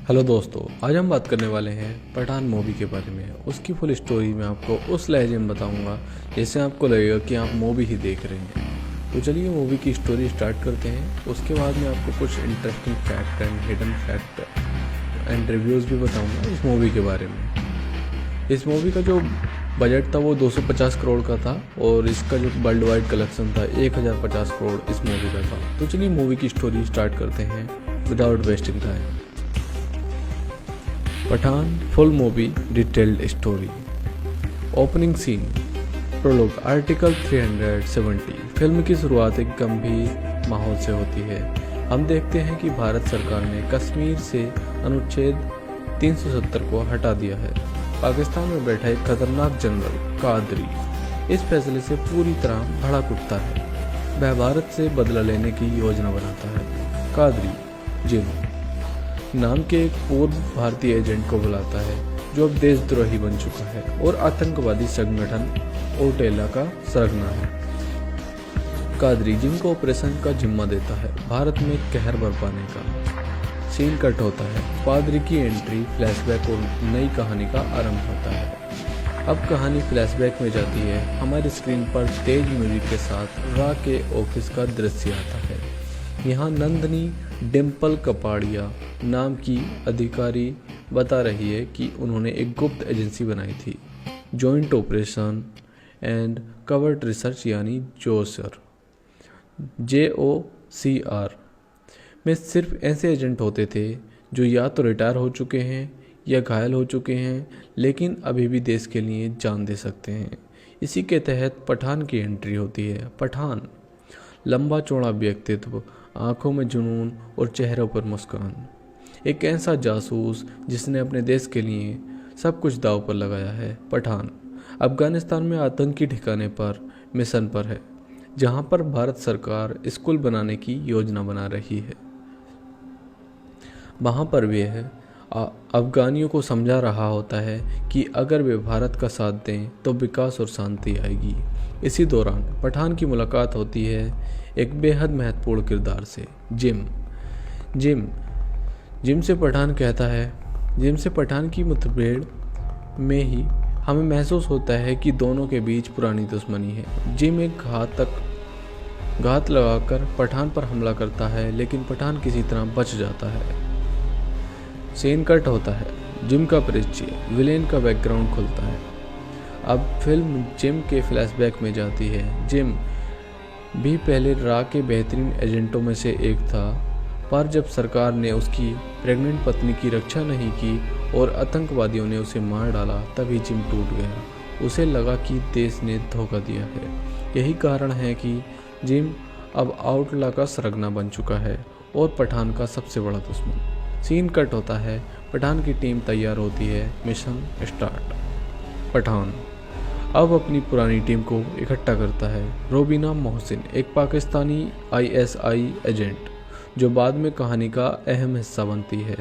Hello दोस्तों, आज हम बात करने वाले हैं पठान मूवी के बारे में। उसकी फुल स्टोरी मैं आपको उस लहजे में बताऊंगा जैसे आपको लगेगा कि आप मूवी ही देख रहे हैं। तो चलिए मूवी की स्टोरी स्टार्ट करते हैं। उसके बाद मैं आपको कुछ interesting fact and hidden fact and reviews भी बताऊंगा इस मूवी के बारे में। इस मूवी का जो बजट था वो 250 करोड़ का था और इसका जो वर्ल्ड वाइड कलेक्शन था 1050 करोड़ इस मूवी का था। तो चलिए मूवी की स्टोरी स्टार्ट करते हैं without wasting time. Pathaan full movie detailed story. Opening scene prologue article 370। Film की शुरुआत एक गंभीर माहौल से होती है। हम देखते हैं कि भारत सरकार ने कश्मीर से अनुच्छेद 370 को हटा दिया है। पाकिस्तान में बैठा एक खतरनाक जनरल कादरी इस फैसले से पूरी तरह भड़क उठता है। वह भारत से बदला लेने की योजना बनाता है। कादरी जिम नाम के एक पूर्व भारतीय एजेंट को बुलाता है जो अब देशद्रोही बन चुका है और आतंकवादी संगठन ओटेला का सरगना है। कादरी जिम को ऑपरेशन का जिम्मा देता है भारत में कहर बरपाने का। सीन कट होता है। पादरी की एंट्री, फ्लैशबैक और नई कहानी का आरंभ होता है। अब कहानी फ्लैशबैक में जाती है। हमारी स्क्रीन पर तेज म्यूजिक के साथ रा के ऑफिस का दृश्य आता है। यहाँ नंदनी डिम्पल कपाड़िया नाम की अधिकारी बता रही है कि उन्होंने एक गुप्त एजेंसी बनाई थी, joint operation and covert research यानी जोसर JOCR में सिर्फ ऐसे एजेंट होते थे जो या तो रिटायर हो चुके हैं या घायल हो चुके हैं लेकिन अभी भी देश के लिए जान दे सकते हैं। इसी के तहत पठान की एंट्री होती है। पठान लंबा चौड़ा व्यक्तित्व, आंखों में जुनून और चेहरों पर मुस्कान। एक ऐसा जासूस जिसने अपने देश के लिए सब कुछ दांव पर लगाया है। पठान अफगानिस्तान में आतंकी ठिकाने पर मिशन पर है जहां पर भारत सरकार स्कूल बनाने की योजना बना रही है। वहां पर वह अफगानियों को समझा रहा होता है कि अगर वे भारत का साथ दें तो विकास और शांति आएगी। इसी दौरान पठान की मुलाकात होती है एक बेहद महत्वपूर्ण किरदार से, जिम से पठान कहता है। जिम से पठान की मुठभेड़ में ही हमें महसूस होता है कि दोनों के बीच पुरानी दुश्मनी है। जिम एक घात लगाकर पठान पर हमला करता है लेकिन पठान किसी तरह बच जाता है। सीन कट होता है। जिम का परिचय, विलेन का बैकग्राउंड खुलता है। अब फिल्म जिम के फ्लैशबैक में जाती है। जिम भी पहले रा के बेहतरीन एजेंटों में से एक था, पर जब सरकार ने उसकी प्रेग्नेंट पत्नी की रक्षा नहीं की और आतंकवादियों ने उसे मार डाला तभी जिम टूट गया। उसे लगा कि देश ने धोखा दिया है। यही कारण है कि जिम अब आउटला का सरगना बन चुका है और पठान का सबसे बड़ा दुश्मन। सीन कट होता है। पठान की टीम तैयार होती है। Mission start. पठान अब अपनी पुरानी टीम को इकट्ठा करता है। रोबीना मोहसिन एक पाकिस्तानी ISI एजेंट जो बाद में कहानी का अहम हिस्सा बनती है।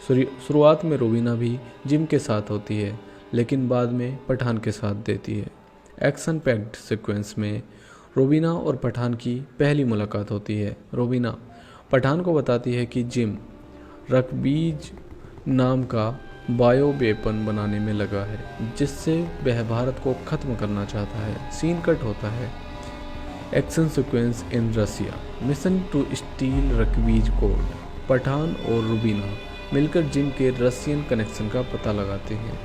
शुरुआत में रोबीना भी जिम के साथ होती है लेकिन बाद में पठान के साथ देती है। एक्शन पैक्ड सीक्वेंस में रोबीना और पठान की पहली मुलाकात होती है। रोबीना पठान को बताती है कि जिम रकबीज नाम का बायो वेपन बनाने में लगा है जिससे वह भारत को खत्म करना चाहता है। सीन कट होता है। Action sequence in Russia. Mission to steal Raktbeej code. Pathaan और रुबीना मिलकर जिम के रशियन कनेक्शन का पता लगाते हैं।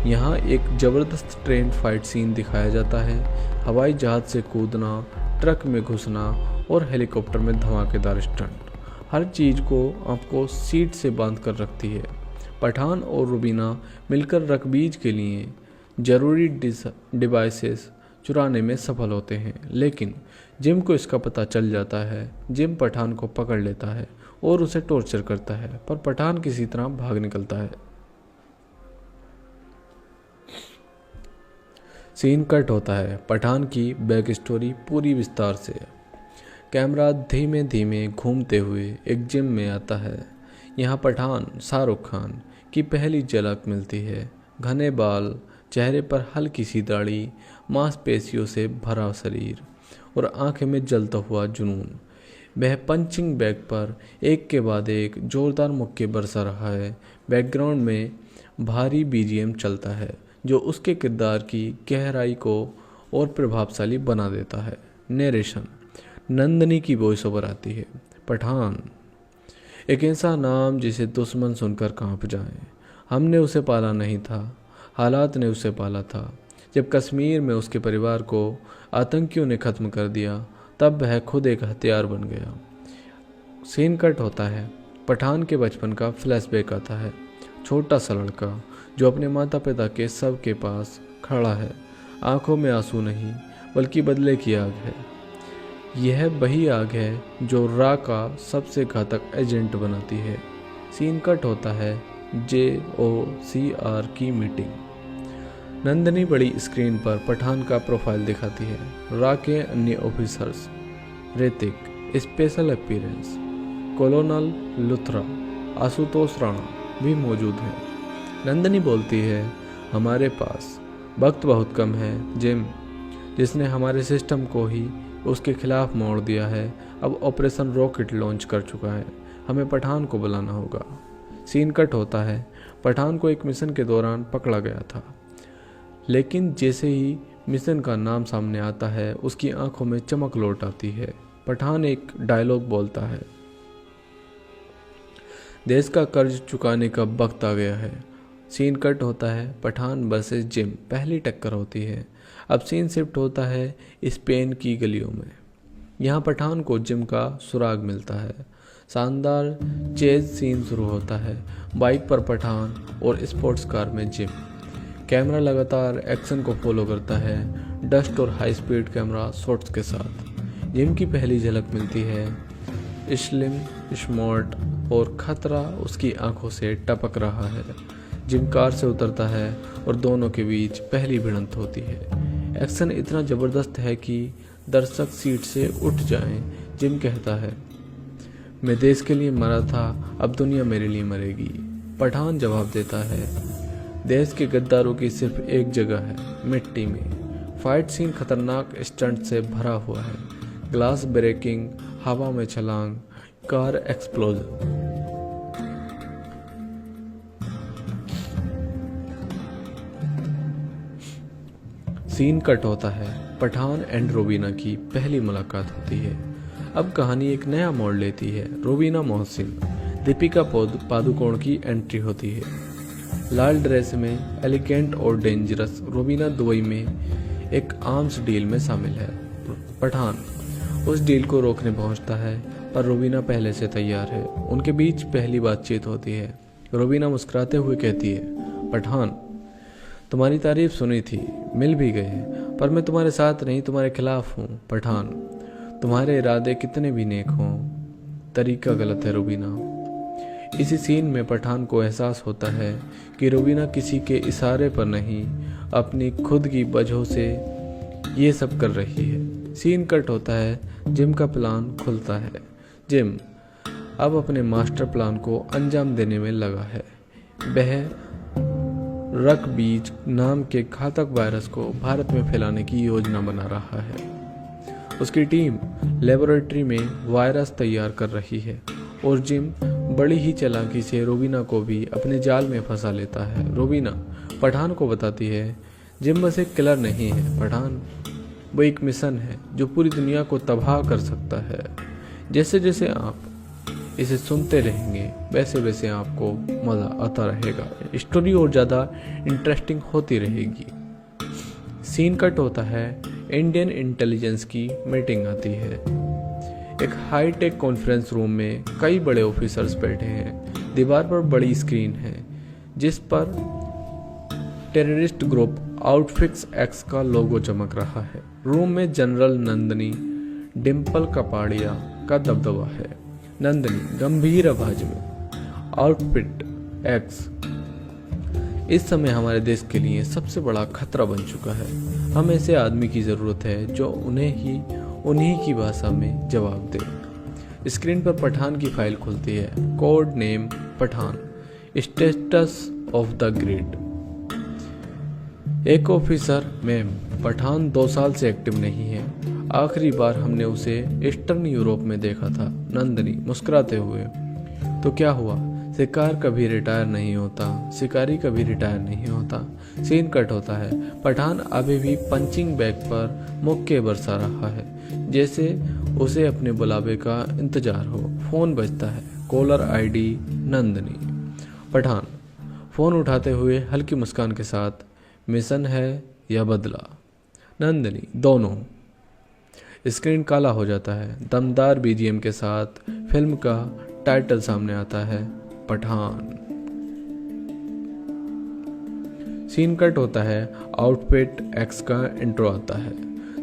यहाँ एक ज़बरदस्त ट्रेन फाइट सीन दिखाया जाता है। हवाई जहाज से कूदना, ट्रक में घुसना और हेलीकॉप्टर में धमाकेदार स्टंट, हर चीज़ को आपको सीट से बांध कर रखती है। पठान और रुबीना मिलकर रकबीज के लिए ज़रूरी डिवाइसेस चुराने में सफल होते हैं लेकिन जिम को इसका पता चल जाता है। जिम पठान को पकड़ लेता है और उसे टॉर्चर करता है पर पठान किसी तरह भाग निकलता है। सीन कट होता है। पठान की बैक स्टोरी पूरी विस्तार से। कैमरा धीमे धीमे घूमते हुए एक जिम में आता है। यहाँ पठान शाहरुख खान की पहली झलक मिलती है। घने बाल, चेहरे पर हल्की सी दाढ़ी, मांसपेशियों से भरा शरीर और आंखें में जलता हुआ जुनून। वह पंचिंग बैग पर एक के बाद एक जोरदार मुक्के बरसा रहा है। बैकग्राउंड में भारी बीजीएम चलता है जो उसके किरदार की गहराई को और प्रभावशाली बना देता है। नरेशन नंदनी की वॉइस ओवर आती है। पठान, एक ऐसा नाम जिसे दुश्मन सुनकर कांप जाए। हमने उसे पाला नहीं था, हालात ने उसे पाला था। जब कश्मीर में उसके परिवार को आतंकियों ने ख़त्म कर दिया तब वह खुद एक हथियार बन गया। सीन कट होता है। पठान के बचपन का फ्लैशबैक आता है। छोटा सा लड़का जो अपने माता पिता के शव के पास खड़ा है। आंखों में आंसू नहीं बल्कि बदले की आग है। यह वही आग है जो रा का सबसे घातक एजेंट बनाती है। सीन कट होता है JOCR की मीटिंग। नंदनी बड़ी स्क्रीन पर पठान का प्रोफाइल दिखाती है। रा के अन्य officers Hrithik, special appearance, colonel Luthra, Ashutosh Rana भी मौजूद हैं। नंदनी बोलती है, हमारे पास वक्त बहुत कम है। जिम, जिसने हमारे सिस्टम को ही उसके खिलाफ मोड़ दिया है, अब ऑपरेशन रॉकेट लॉन्च कर चुका है। हमें पठान को बुलाना होगा। सीन कट होता है। पठान को एक मिशन के दौरान पकड़ा गया था, लेकिन जैसे ही मिशन का नाम सामने आता है उसकी आंखों में चमक लौट आती है। पठान एक डायलॉग बोलता है, देश का कर्ज चुकाने का वक्त आ गया है। सीन कट होता है। पठान वर्सेस जिम पहली टक्कर होती है। अब सीन शिफ्ट होता है स्पेन की गलियों में। यहाँ पठान को जिम का सुराग मिलता है। शानदार चेज सीन शुरू होता है। बाइक पर पठान और स्पोर्ट्स कार में जिम। कैमरा लगातार एक्शन को फॉलो करता है, डस्ट और हाई स्पीड कैमरा शॉट्स के साथ। जिम की पहली झलक मिलती है। स्लिम, स्मार्ट और खतरा उसकी आंखों से टपक रहा है। जिम कार से उतरता है और दोनों के बीच पहली भिड़ंत होती है। एक्शन इतना ज़बरदस्त है कि दर्शक सीट से उठ जाएं। जिम कहता है, मैं देश के लिए मरा था, अब दुनिया मेरे लिए मरेगी। पठान जवाब देता है, देश के गद्दारों की सिर्फ एक जगह है, मिट्टी में। फाइट सीन खतरनाक स्टंट से भरा हुआ है। ग्लास ब्रेकिंग, हवा में छलांग, कार एक्सप्लोजन। सीन कट होता है। पठान एंड रोबीना की पहली मुलाकात होती है। अब कहानी एक नया मोड़ लेती है। रोबीना मोहसिन, दीपिका पादुकोण की एंट्री होती है। लाल ड्रेस में एलिगेंट और डेंजरस रोबीना दुबई में एक आर्म्स डील में शामिल है। पठान उस डील को रोकने पहुंचता है, पर रोबीना पहले से तैयार है। उनके बीच पहली बातचीत होती है। रोबीना मुस्कुराते हुए कहती है, पठान, तुम्हारी तारीफ सुनी थी, मिल भी गए, पर मैं तुम्हारे साथ नहीं तुम्हारे खिलाफ हूँ। पठान, तुम्हारे इरादे कितने भी नेक हों, तरीका गलत है रोबीना। इसी सीन में पठान को एहसास होता है कि रोबीना किसी के इशारे पर नहीं, अपनी खुद की वजह से ये सब कर रही है। सीन कट होता है। जिम का प्लान खुलता है। जिम अब अपने मास्टर प्लान को अंजाम देने में लगा है। वह रक बीज नाम के घातक वायरस को भारत में फैलाने की योजना बना रहा है। उसकी टीम लेबोरेटरी में वायरस तैयार कर रही है और जिम बड़ी ही चालाकी से रोबीना को भी अपने जाल में फंसा लेता है। रोबीना पठान को बताती है, जिम बस एक किलर नहीं है पठान, वो एक मिशन है जो पूरी दुनिया को तबाह कर सकता है। जैसे जैसे आप इसे सुनते रहेंगे वैसे वैसे आपको मज़ा आता रहेगा, स्टोरी और ज़्यादा इंटरेस्टिंग होती रहेगी। सीन कट होता है। इंडियन इंटेलिजेंस की मीटिंग आती है। एक हाई टेक कॉन्फ्रेंस रूम में कई बड़े ऑफिसर्स बैठे हैं। दीवार पर बड़ी स्क्रीन है जिस पर टेररिस्ट ग्रुप आउटफिक्स एक्स का लोगो चमक रहा है। रूम में जनरल नंदनी डिम्पल कपाड़िया का दबदबा है। नंदनी गंभीर आवाज में, आउटफिट एक्स इस समय हमारे देश के लिए सबसे बड़ा खतरा बन चुका है। हम ऐसे आदमी की ज़रूरत है जो उन्हीं की भाषा में जवाब दे। स्क्रीन पर पठान की फाइल खुलती है। Code name Pathaan, status of the grid. एक ऑफिसर, मैम, पठान 2 साल से एक्टिव नहीं है। आखिरी बार हमने उसे ईस्टर्न यूरोप में देखा था। नंदिनी मुस्कुराते हुए, तो क्या हुआ? शिकार कभी रिटायर नहीं होता, शिकारी कभी रिटायर नहीं होता। सीन कट होता है। पठान अभी भी पंचिंग बैग पर मुक्के बरसा रहा है, जैसे उसे अपने बुलावे का इंतजार हो। फोन बजता है। Caller ID Nandini. Pathaan phone उठाते हुए हल्की मुस्कान के साथ, मिशन है या बदला? नंदिनी, दोनों। स्क्रीन काला हो जाता है। दमदार बीजीएम के साथ फिल्म का टाइटल सामने आता है, पठान। सीन कट होता है। आउटफिट एक्स का इंट्रो आता है।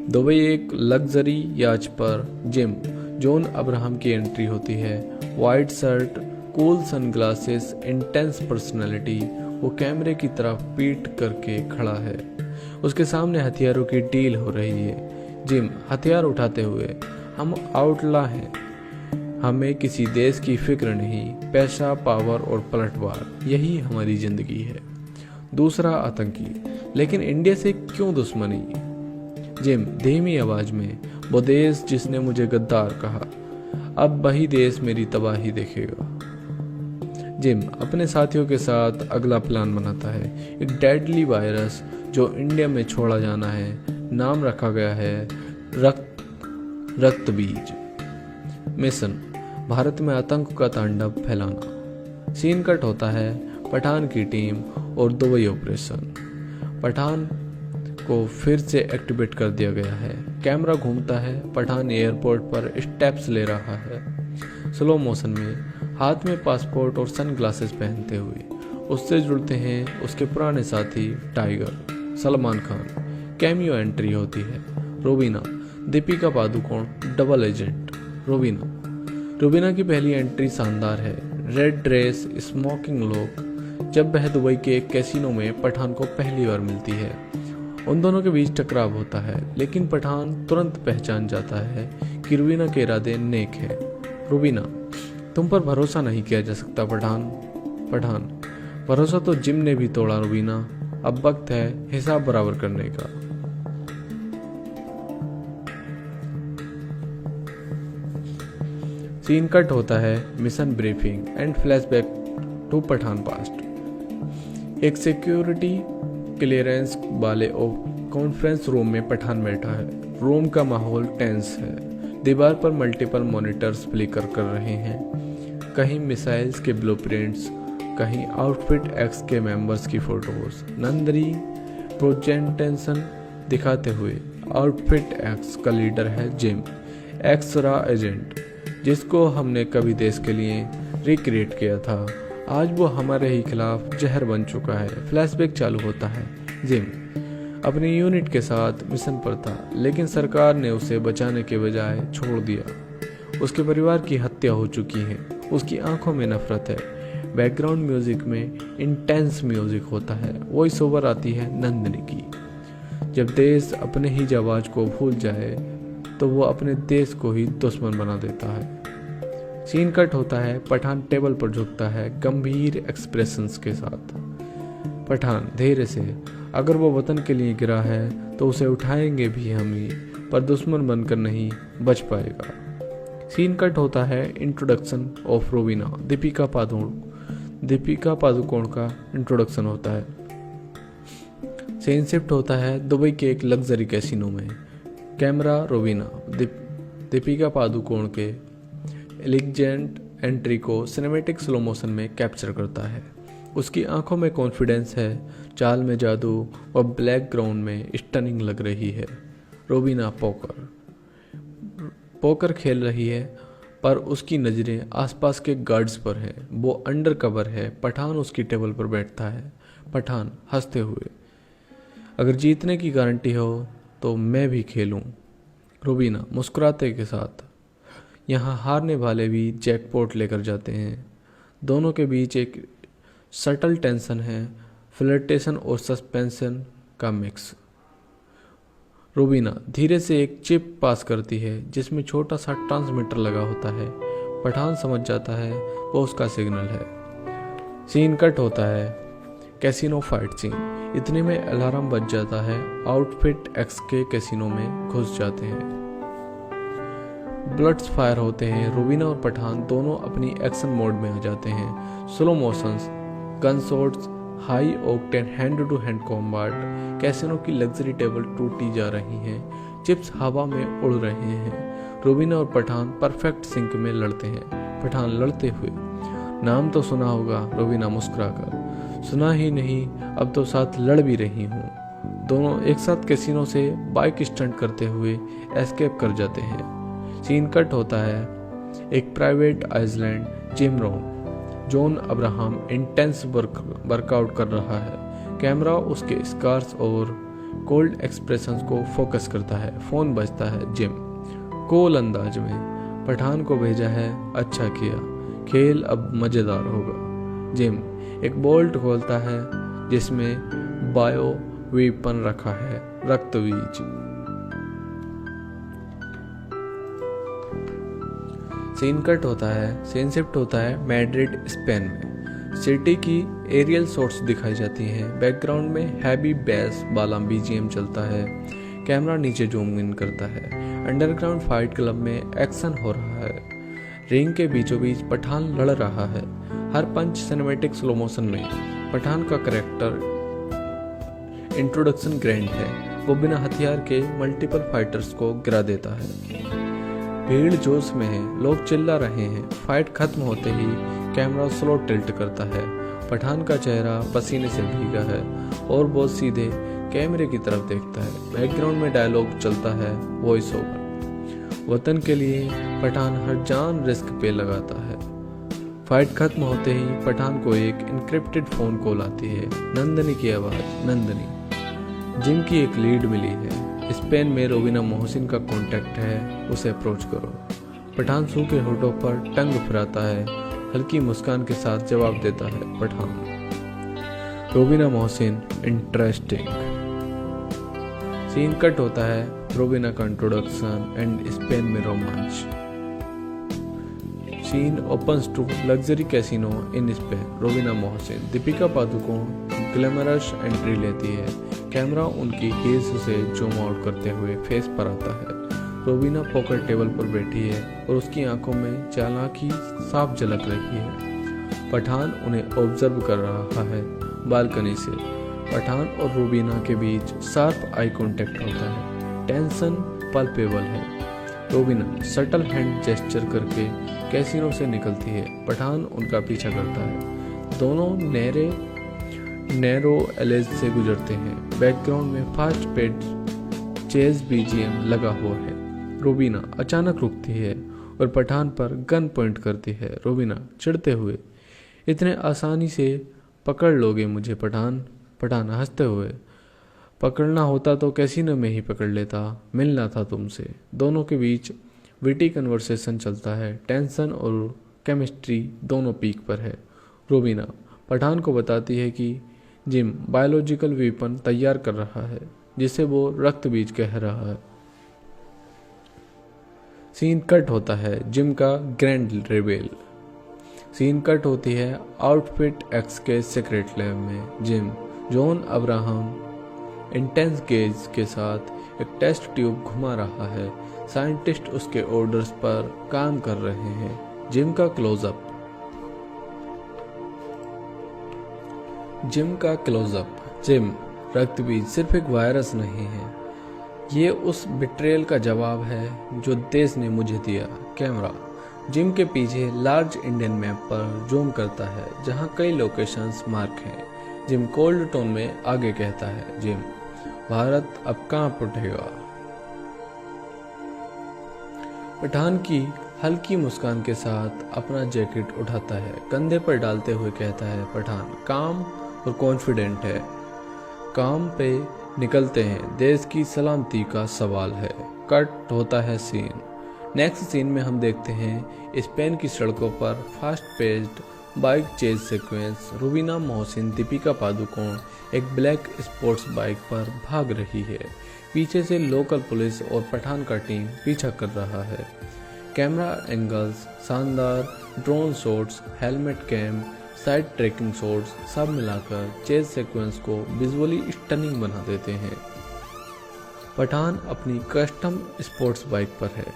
दुबई एक लग्जरी याच पर जिम जॉन अब्राहम की एंट्री होती है। White shirt, cool sunglasses, intense personality. वो कैमरे की तरफ पीट करके खड़ा है। उसके सामने हथियारों की डील हो रही है। जिम हथियार उठाते हुए, हम आउटला हैं, हमें किसी देश की फिक्र नहीं, पैसा, पावर और पलटवार, यही हमारी जिंदगी है। दूसरा आतंकी, लेकिन इंडिया से क्यों दुश्मनी? जिम धीमी आवाज में, वो देश जिसने मुझे गद्दार कहा, अब वही देश मेरी तबाही देखेगा। जिम अपने साथियों के साथ अगला प्लान बनाता है। एक डेडली वायरस जो इंडिया में छोड़ा जाना है। नाम रखा गया है रक्त बीज। मिशन भारत में आतंक का तांडव फैलाना। सीन कट होता है। पठान की टीम और दुबई ऑपरेशन। पठान को फिर से एक्टिवेट कर दिया गया है। कैमरा घूमता है। पठान एयरपोर्ट पर स्टेप्स ले रहा है, स्लो मोशन में, हाथ में पासपोर्ट और सनग्लासेस पहनते हुए। उससे जुड़ते हैं उसके पुराने साथी Tiger, Salman Khan. Cameo entry होती है। Rubina, Deepika Padukone, double agent. रूबीना की पहली एंट्री शानदार है। Red dress, smoking look. जब वह दुबई के एक कैसीनो में पठान को पहली बार मिलती है, उन दोनों के बीच टकराव होता है, लेकिन पठान तुरंत पहचान जाता है कि रूबीना के इरादे नेक हैं। रूबीना, तुम पर भरोसा नहीं किया जा सकता पठान। भरोसा तो जिम ने भी तोड़ा रूबीना। अब वक्त है हिसाब बराबर करने का। सीन कट होता है। Mission briefing and flashback to Pathaan past. एक सिक्योरिटी क्लियरेंस वाले कॉन्फ्रेंस रूम में पठान बैठा है। रूम का माहौल टेंस है। दीवार पर मल्टीपल मॉनिटर्स फ्लिकर कर रहे हैं। कहीं मिसाइल्स के ब्लूप्रिंट्स, कहीं आउटफिट एक्स के मेंबर्स की फोटोज। नंदिनी प्रेजेंटेशन दिखाते हुए, आउटफिट एक्स का लीडर है जिम, एक्स-रा एजेंट, जिसको हमने कभी देश के लिए रिक्रिएट किया था। आज वो हमारे ही खिलाफ जहर बन चुका है। फ्लैशबैक चालू होता है। जिम अपनी यूनिट के साथ मिशन पर था, लेकिन सरकार ने उसे बचाने के बजाय छोड़ दिया। उसके परिवार की हत्या हो चुकी है। उसकी आंखों में नफरत है। बैकग्राउंड म्यूजिक में इंटेंस म्यूजिक होता है। वॉइस ओवर आती है नंदिनी की। जब देश अपने ही जवाज को भूल जाए तो वो अपने देश को ही दुश्मन बना देता है। सीन कट होता है। पठान टेबल पर झुकता है, गंभीर एक्सप्रेशंस के साथ। पठान धीरे से, अगर वो वतन के लिए गिरा है तो उसे उठाएंगे भी हम ही, पर दुश्मन बनकर नहीं बच पाएगा। सीन कट होता है। Introduction of Rubina. दीपिका पादुकोण का इंट्रोडक्शन होता है। सीन शिफ्ट होता है दुबई के एक लग्जरी कैसीनो में। कैमरा रूबीना, दीपिका पादुकोण के एलिगेंट एंट्री को सिनेमैटिक स्लो मोशन में कैप्चर करता है। उसकी आंखों में कॉन्फिडेंस है, चाल में जादू और ब्लैक ग्राउंड में स्टनिंग लग रही है। रूबीना पोकर खेल रही है, पर उसकी नज़रें आसपास के गार्ड्स पर हैं। वो अंडर कवर है। पठान उसकी टेबल पर बैठता है। पठान हंसते हुए, अगर जीतने की गारंटी हो तो मैं भी खेलूं। रूबीना मुस्कुराते के साथ, यहाँ हारने वाले भी जैकपॉट लेकर जाते हैं। दोनों के बीच एक सटल टेंशन है, फ्लर्टेशन और सस्पेंशन का मिक्स। रूबीना धीरे से एक चिप पास करती है जिसमें छोटा सा ट्रांसमीटर लगा होता है। पठान समझ जाता है वो उसका सिग्नल है। सीन कट होता है। Casino fight scene. इतने में अलार्म बज जाता है। आउटफिट एक्स के कैसीनो में घुस जाते हैं। बुलेट्स फायर होते हैं। रूबीना और पठान दोनों अपनी एक्शन मोड में आ जाते हैं। Slow motions, gun shots, high octane hand to hand combat, casino की लग्जरी टेबल टूटी जा रही हैं, चिप्स हवा में उड़ रहे हैं। रूबीना और पठान परफेक्ट सिंक में लड़ते हैं। पठान लड़ते हुए, नाम तो सुना होगा। रूबीना मुस्कुराकर, सुना ही नहीं, अब तो साथ लड़ भी रही हूँ। दोनों एक साथ कैसीनो से बाइक स्टंट करते हुए एस्केप कर जाते हैं। सीन कट होता है एक private island gym room. John Abraham intense workout कर रहा है। कैमरा उसके स्कार्स और कोल्ड एक्सप्रेशंस को फोकस करता है। फोन बजता है। जिम कूल अंदाज में, पठान को भेजा है, अच्छा किया, खेल अब मजेदार होगा। जिम एक बोल्ट खोलता है जिसमें बायो वेपन रखा है, रक्तबीज। सीन कट होता है, सीन शिफ्ट होता है मैड्रिड स्पेन में। सिटी की एरियल शॉट्स दिखाई जाती हैं। बैकग्राउंड में हैवी बेस वाला बीजीएम चलता है। कैमरा नीचे जूम इन करता है। अंडरग्राउंड फाइट क्लब में एक्शन हो रहा है। रिंग के बीचों बीच पठान लड़ रहा है। हर पंच सिनेमैटिक स्लो मोशन में। पठान का कैरेक्टर इंट्रोडक्शन ग्रैंड है। वो बिना हथियार के मल्टीपल फाइटर्स को गिरा देता है। भीड़ जोश में है, लोग चिल्ला रहे हैं। फाइट खत्म होते ही कैमरा स्लो टिल्ट करता है। पठान का चेहरा पसीने से भीगा है और वो सीधे कैमरे की तरफ देखता है। बैकग्राउंड में डायलॉग चलता है, वॉइस ओवर। वतन के लिए पठान हर जान रिस्क पे लगाता है। फाइट खत्म होते ही पठान को एक इनक्रिप्टेड फोन कॉल आती है। नंदनी की आवाज़, नंदनी। जिम की एक लीड मिली है। स्पेन में रूबीना मोहसिन का कांटेक्ट है, उसे अप्रोच करो। पठान सूखे होठों पर टंग फिराता है। हल्की मुस्कान के साथ जवाब देता है Pathaan. Rubina Mohsin, interesting. Scene cut होता है रूबीना का इंट्रोडक्शन एंड स्पेन में रोमांच। Scene opens to luxury casino in Spain. Rubina Mohsin, Deepika Padukone glamorous entry लेती है। कैमरा उनकी हील्स से जूम आउट करते हुए फेस पर आता है। रूबीना पोकर टेबल पर बैठी है और उसकी आंखों में चालाकी साफ झलक रही है। पठान उन्हें ऑब्जर्व कर रहा है बालकनी से। पठान और रूबीना के बीच शार्प आई कांटेक्ट होता है। टेंशन पल्पेबल है। रूबीना सटल हैंड जेस्चर करके कैसीनो से निकलती है। पठान उनका पीछा करता है। दोनों नैरो एलेज से गुजरते हैं। बैकग्राउंड में फास्ट पेड चेज बीजीएम लगा हुआ है। रूबीना अचानक रुकती है और पठान पर गन पॉइंट करती है। रूबीना चिढ़ते हुए, इतने आसानी से पकड़ लोगे मुझे पठान? पठान हंसते हुए, पकड़ना होता तो कैसीनो में ही पकड़ लेता, मिलना था तुमसे। दोनों के बीच विटी कन्वर्सेशन चलता है। टेंशन और केमिस्ट्री दोनों पीक पर है। रूबीना पठान को बताती है कि जिम बायोलॉजिकल वेपन तैयार कर रहा है जिसे वो रक्त बीज कह रहा है। सीन कट होता है जिम का ग्रैंड रिवील। सीन कट होती है आउटफिट एक्स के सीक्रेट लैब में। Gym John Abraham intense gauge के साथ एक टेस्ट ट्यूब घुमा रहा है। साइंटिस्ट उसके ऑर्डर्स पर काम कर रहे हैं। जिम का क्लोजअप। जिम रक्तबीज सिर्फ एक वायरस नहीं है, ये उस बिट्रेयल का जवाब है जो देश ने मुझे दिया। कैमरा जिम के पीछे लार्ज इंडियन मैप पर जूम करता है जहां कई लोकेशंस मार्क हैं। जिम कोल्ड टोन में आगे कहता है, जिम भारत अब कहां उठेगा? पठान की हल्की मुस्कान के साथ अपना जैकेट उठाता है, कंधे पर डालते हुए कहता है, पठान काम और कॉन्फिडेंट है। काम पे निकलते हैं, देश की सलामती का सवाल है। कट होता है सीन। नेक्स्ट सीन में हम देखते हैं स्पेन की सड़कों पर fast paced bike chase sequence. Rubina Mohsin Deepika Padukone एक ब्लैक स्पोर्ट्स बाइक पर भाग रही है। पीछे से लोकल पुलिस और पठान का टीम पीछा कर रहा है। कैमरा एंगल्स शानदार, drone shots, helmet cam, side tracking shots सब मिलाकर चेज सीक्वेंस को विजुअली स्टनिंग बना देते हैं। पठान अपनी कस्टम स्पोर्ट्स बाइक पर है।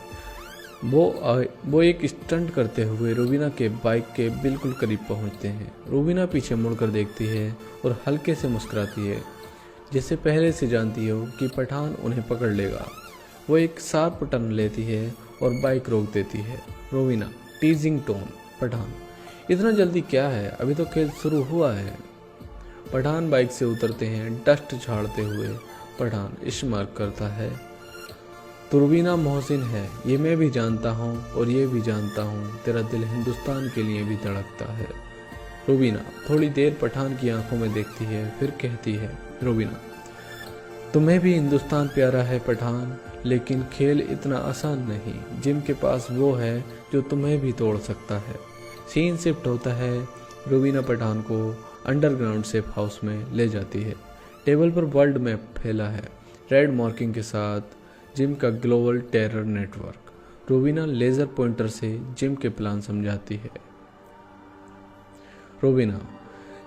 वो एक स्टंट करते हुए रूबीना के बाइक के बिल्कुल करीब पहुंचते हैं। रूबीना पीछे मुड़कर देखती है और हल्के से मुस्कुराती है, जैसे पहले से जानती हो कि पठान उन्हें पकड़ लेगा। वो एक शार्प टर्न लेती है और बाइक रोक देती है। रूबीना टीजिंग टोन, पठान इतना जल्दी क्या है, अभी तो खेल शुरू हुआ है। पठान बाइक से उतरते हैं, डस्ट झाड़ते हुए। पठान इश्मार्क करता है, तो रूबीना मोहसिन है, ये मैं भी जानता हूँ और ये भी जानता हूँ, तेरा दिल हिंदुस्तान के लिए भी धड़कता है। रूबीना थोड़ी देर पठान की आंखों में देखती है, फिर कहती है, रूबीना तुम्हें भी हिंदुस्तान प्यारा है पठान, लेकिन खेल इतना आसान नहीं। जिम के पास वो है जो तुम्हें भी तोड़ सकता है। सीन शिफ्ट होता है। रूबीना पठान को अंडरग्राउंड सेफ हाउस में ले जाती है। टेबल पर वर्ल्ड मैप फैला है, रेड मार्किंग के साथ जिम का global terror network. Rubina laser pointer से जिम के प्लान समझाती है। रूबीना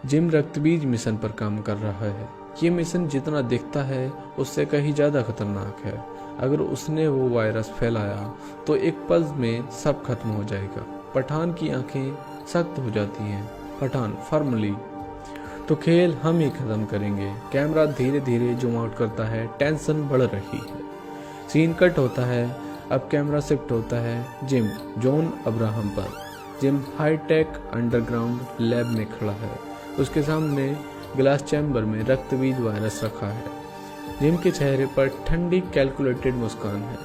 जिम रक्तबीज मिशन पर काम कर रहा है। ये मिशन जितना दिखता है उससे कहीं ज़्यादा खतरनाक है। अगर उसने वो वायरस फैलाया तो एक पल में सब खत्म हो जाएगा। पठान की आंखें सख्त हो जाती हैं। पठान फर्मली, तो खेल हम ही खत्म करेंगे। कैमरा धीरे धीरे जूम आउट करता है, टेंशन बढ़ रही है। सीन कट होता है। अब कैमरा शिफ्ट होता है जिम जॉन अब्राहम पर। जिम हाईटेक अंडरग्राउंड लैब में खड़ा है। उसके सामने ग्लास चैम्बर में रक्तबीज वायरस रखा है। जिम के चेहरे पर ठंडी कैलकुलेटेड मुस्कान है।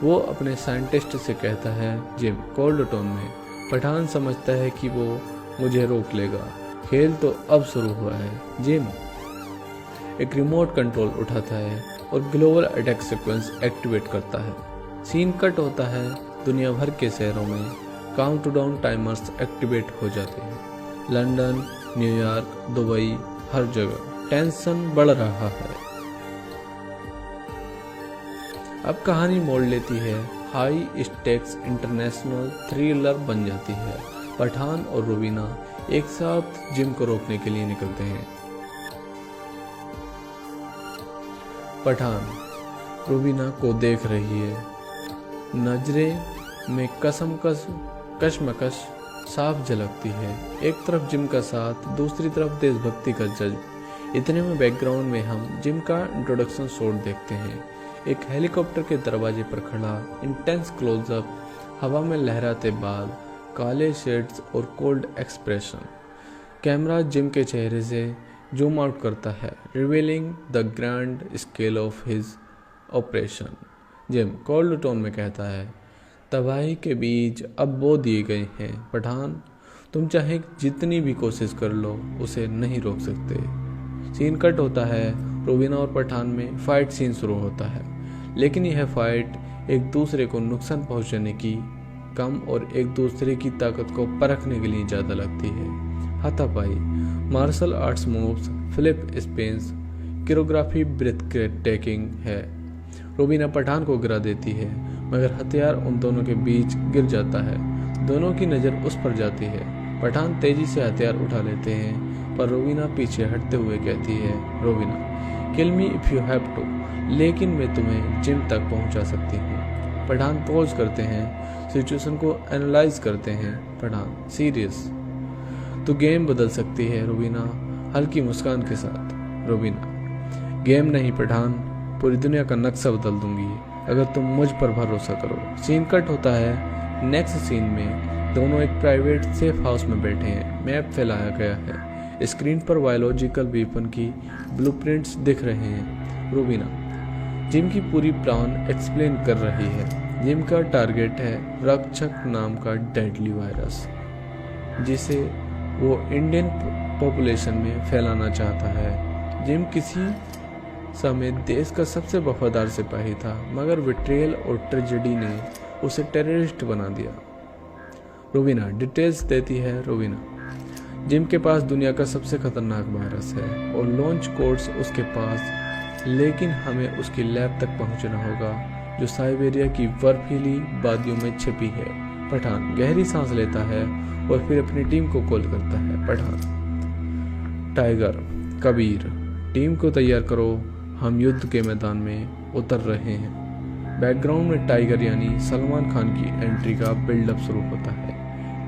वो अपने साइंटिस्ट से कहता है, जिम कोल्ड टोन में। पठान समझता है कि वो मुझे रोक लेगा। खेल तो अब शुरू हुआ है। जिम एक रिमोट कंट्रोल उठाता है और ग्लोबल अटैक सीक्वेंस एक्टिवेट करता है। सीन कट होता है। दुनिया भर के शहरों में काउंटडाउन टाइमर्स एक्टिवेट हो जाते हैं। लंदन, न्यूयॉर्क, दुबई, हर जगह टेंशन बढ़ रहा है। अब कहानी मोड़ लेती है। हाई स्टेक्स इंटरनेशनल थ्रिलर बन जाती है। पठान और रूबीना एक साथ जिम को रोकने के लिए निकलते हैं। पठान रूबीना को देख रही है। नजरें में कशमकश साफ झलकती है। एक तरफ जिम का साथ, दूसरी तरफ देशभक्ति का जज्ब। इतने में बैकग्राउंड में हम जिम का इंट्रोडक्शन शॉट देखते हैं। एक हेलीकॉप्टर के दरवाजे पर खड़ा, इंटेंस क्लोजअप, हवा में लहराते बाल, काले शेड्स और कोल्ड एक्सप्रेशन। कैमरा जिम के चेहरे से जूम आउट करता है, revealing the grand scale of his operation. Gym cold tone में कहता है, तबाही के बीज अब बो दिए गए हैं पठान, तुम चाहे जितनी भी कोशिश कर लो उसे नहीं रोक सकते। सीन कट होता है। रूबीना और पठान में फाइट सीन शुरू होता है, लेकिन यह फाइट एक दूसरे को नुकसान पहुंचाने की कम और एक दूसरे की ताकत को परखने के लिए ज़्यादा लगती है। हाथापाई, martial arts moves, flip spins, choreography breath taking है। रूबीना पठान को गिरा देती है, मगर हथियार उन दोनों के बीच गिर जाता है। दोनों की नज़र उस पर जाती है। पठान तेजी से हथियार उठा लेते हैं, पर रूबीना पीछे हटते हुए कहती है, Rubina kill me if you have to, लेकिन मैं तुम्हें जिम तक पहुंचा सकती हूँ। पठान पॉज करते हैं, सिचुएशन को एनालाइज करते हैं। पठान सीरियस, तो गेम बदल सकती है रूबीना हल्की मुस्कान के साथ। रूबीना गेम नहीं पठान, पूरी दुनिया का नक्शा बदल दूंगी अगर तुम मुझ पर भरोसा करो। सीन कट होता है। नेक्स्ट सीन में दोनों एक प्राइवेट सेफ हाउस में बैठे हैं। मैप फैलाया गया है। स्क्रीन पर बायोलॉजिकल वेपन की ब्लूप्रिंट्स दिख रहे हैं। रूबीना जिम की पूरी प्लान एक्सप्लेन कर रही है। जिम का टारगेट है रक्षक नाम का डेडली वायरस, जिसे वो इंडियन पॉपुलेशन में फैलाना चाहता है। जिम किसी समय देश का सबसे वफादार सिपाही था, मगर विट्रेल और ट्रेजेडी ने उसे टेररिस्ट बना दिया। रूबीना डिटेल्स देती है। रूबीना जिम के पास दुनिया का सबसे खतरनाक वायरस है और लॉन्च कोड्स उसके पास, लेकिन हमें उसकी लैब तक पहुंचना होगा जो साइबेरिया की बर्फीली वादियों में छिपी है। पठान गहरी सांस लेता है और फिर अपनी टीम को कॉल करता है। पठान टाइगर, कबीर, टीम को तैयार करो, हम युद्ध के मैदान में उतर रहे हैं। बैकग्राउंड में टाइगर यानी सलमान खान की एंट्री का बिल्डअप शुरू होता है।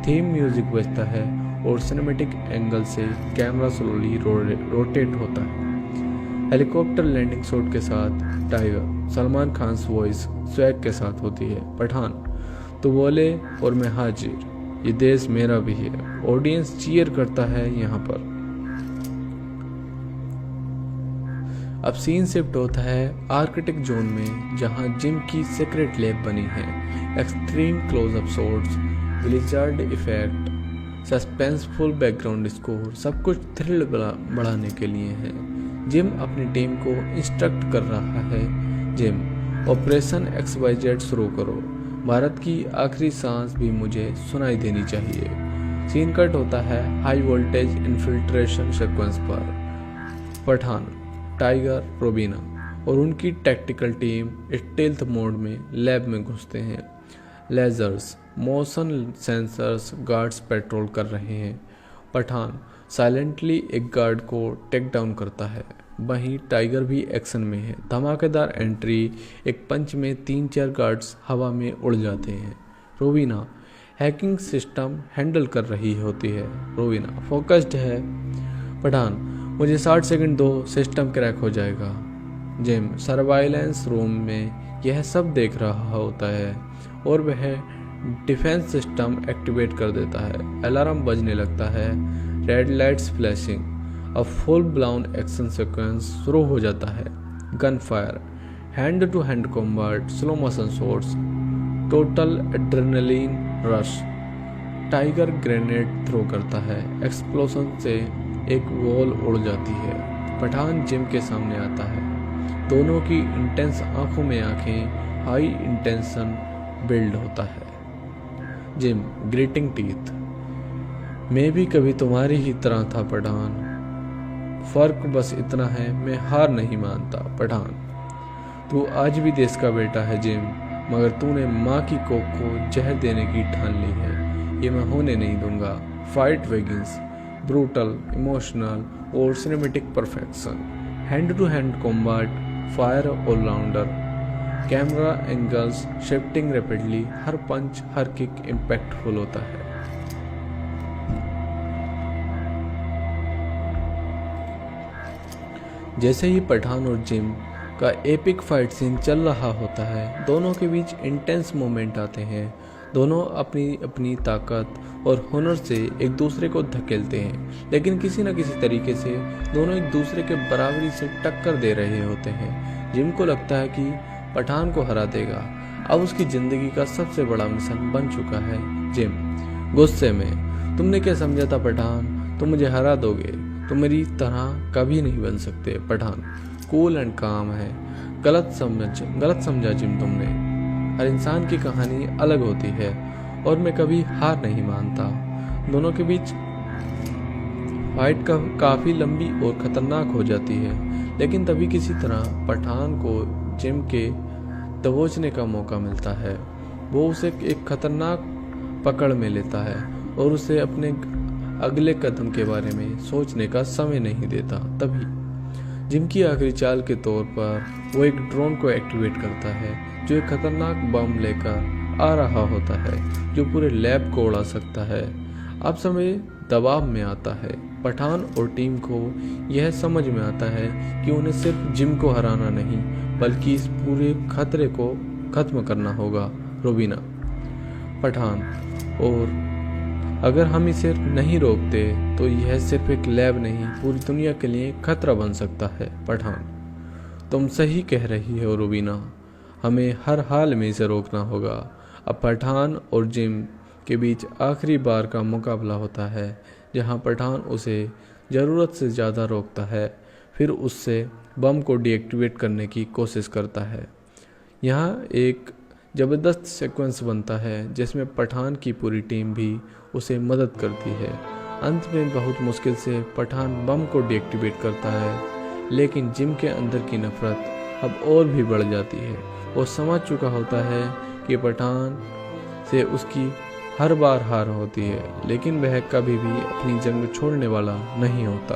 थीम म्यूजिक बजता है और सिनेमैटिक एंगल से कैमरा स्लोली रोटेट होता है। हेलीकॉप्टर लैंडिंग शॉट के साथ tiger Salman Khan voice swag के साथ होती है। पठान तो बोले और मैं हाजिर, ये देश मेरा भी है। ऑडियंस चीयर करता है यहाँ पर। अब सीन शिफ्ट होता है आर्कटिक जोन में, जहाँ जिम की सीक्रेट लैब बनी है। Extreme closeup shots, glitched effect, suspenseful background score, सब कुछ थ्रिल बढ़ाने के लिए है। जिम अपनी टीम को इंस्ट्रक्ट कर रहा है, जिम ऑपरेशन XYZ शुरू करो। भारत की आखिरी सांस भी मुझे सुनाई देनी चाहिए। सीन कट होता है हाई वोल्टेज इन्फिल्ट्रेशन सीक्वेंस पर। पठान, टाइगर, रोबीना और उनकी टैक्टिकल टीम स्टेल्थ मोड में लैब में घुसते हैं। Lasers, motion sensors, guards patrol कर रहे हैं। पठान साइलेंटली एक गार्ड को टेक डाउन करता है। वहीं टाइगर भी एक्शन में है। धमाकेदार एंट्री, एक पंच में 3-4 गार्ड्स हवा में उड़ जाते हैं। रोबीना हैकिंग सिस्टम हैंडल कर रही होती है। रोबीना फोकस्ड है। पठान, मुझे 60 सेकंड दो, सिस्टम क्रैक हो जाएगा। जिम सर्वाइलेंस रूम में यह सब देख रहा होता है और वह डिफेंस सिस्टम एक्टिवेट कर देता है। अलार्म बजने लगता है। रेड लाइट्स फ्लैशिंग, अब फुल ब्लाउन एक्शन सीक्वेंस शुरू हो जाता है। Gun fire, hand to hand combat, slow motion shots, total adrenaline rush. Tiger grenade throw करता है। एक्सप्लोजन से एक वॉल उड़ जाती है। पठान जिम के सामने आता है। दोनों की इंटेंस आंखों में आंखें, हाई इंटेंशन बिल्ड होता है। जिम ग्रीटिंग टीथ, मैं भी कभी तुम्हारी ही तरह था पठान, फर्क बस इतना है मैं हार नहीं मानता। पठान, तू आज भी देश का बेटा है जिम, मगर तूने माँ की कोख को जहर देने की ठान ली है, ये मैं होने नहीं दूंगा। फाइट वेगिंस, ब्रूटल, इमोशनल और cinematic perfection. Hand to hand combat, fire allrounder, camera angles shifting rapidly, हर पंच हर किक इम्पैक्टफुल होता है। जैसे ही पठान और जिम का एपिक फाइट सीन चल रहा होता है, दोनों के बीच इंटेंस मोमेंट आते हैं। दोनों अपनी अपनी ताकत और हुनर से एक दूसरे को धकेलते हैं, लेकिन किसी न किसी तरीके से दोनों एक दूसरे के बराबरी से टक्कर दे रहे होते हैं। जिम को लगता है कि पठान को हरा देगा। अब उसकी जिंदगी का सबसे बड़ा मिशन बन चुका है। जिम गुस्से में, तुमने क्या समझा था पठान, तुम मुझे हरा दोगे, तुम मेरी तरह कभी नहीं बन सकते। पठान कूल एंड काम है, गलत समझा जिम तुमने। हर इंसान की कहानी अलग होती है और मैं कभी हार नहीं मानता। दोनों के बीच फाइट काफी लंबी और खतरनाक हो जाती है, लेकिन तभी किसी तरह पठान को जिम के दबोचने का मौका मिलता है। वो उसे एक खतरनाक पकड़ में लेता है और उसे अपने अगले कदम के बारे में सोचने का समय नहीं देता। तभी जिम की आखिरी चाल के तौर पर वो एक ड्रोन को एक्टिवेट करता है, जो एक खतरनाक बम लेकर आ रहा होता है, जो पूरे लैब को उड़ा सकता है। अब समय दबाव में आता है। पठान और टीम को यह समझ में आता है कि उन्हें सिर्फ जिम को हराना नहीं, बल्कि इस पूरे खतरे को खत्म करना होगा। रोबीना, पठान, और अगर हम इसे नहीं रोकते तो यह सिर्फ एक लैब नहीं, पूरी दुनिया के लिए खतरा बन सकता है। पठान, तुम सही कह रही हो रोबीना, हमें हर हाल में इसे रोकना होगा। अब पठान और जिम के बीच आखिरी बार का मुकाबला होता है, जहां पठान उसे ज़रूरत से ज़्यादा रोकता है, फिर उससे बम को डीएक्टिवेट करने की कोशिश करता है। यहाँ एक ज़बरदस्त सीक्वेंस बनता है जिसमें पठान की पूरी टीम भी उसे मदद करती है। अंत में बहुत मुश्किल से पठान बम को डीएक्टिवेट करता है, लेकिन जिम के अंदर की नफरत अब और भी बढ़ जाती है। वो समझ चुका होता है कि पठान से उसकी हर बार हार होती है, लेकिन वह कभी भी अपनी जंग छोड़ने वाला नहीं होता।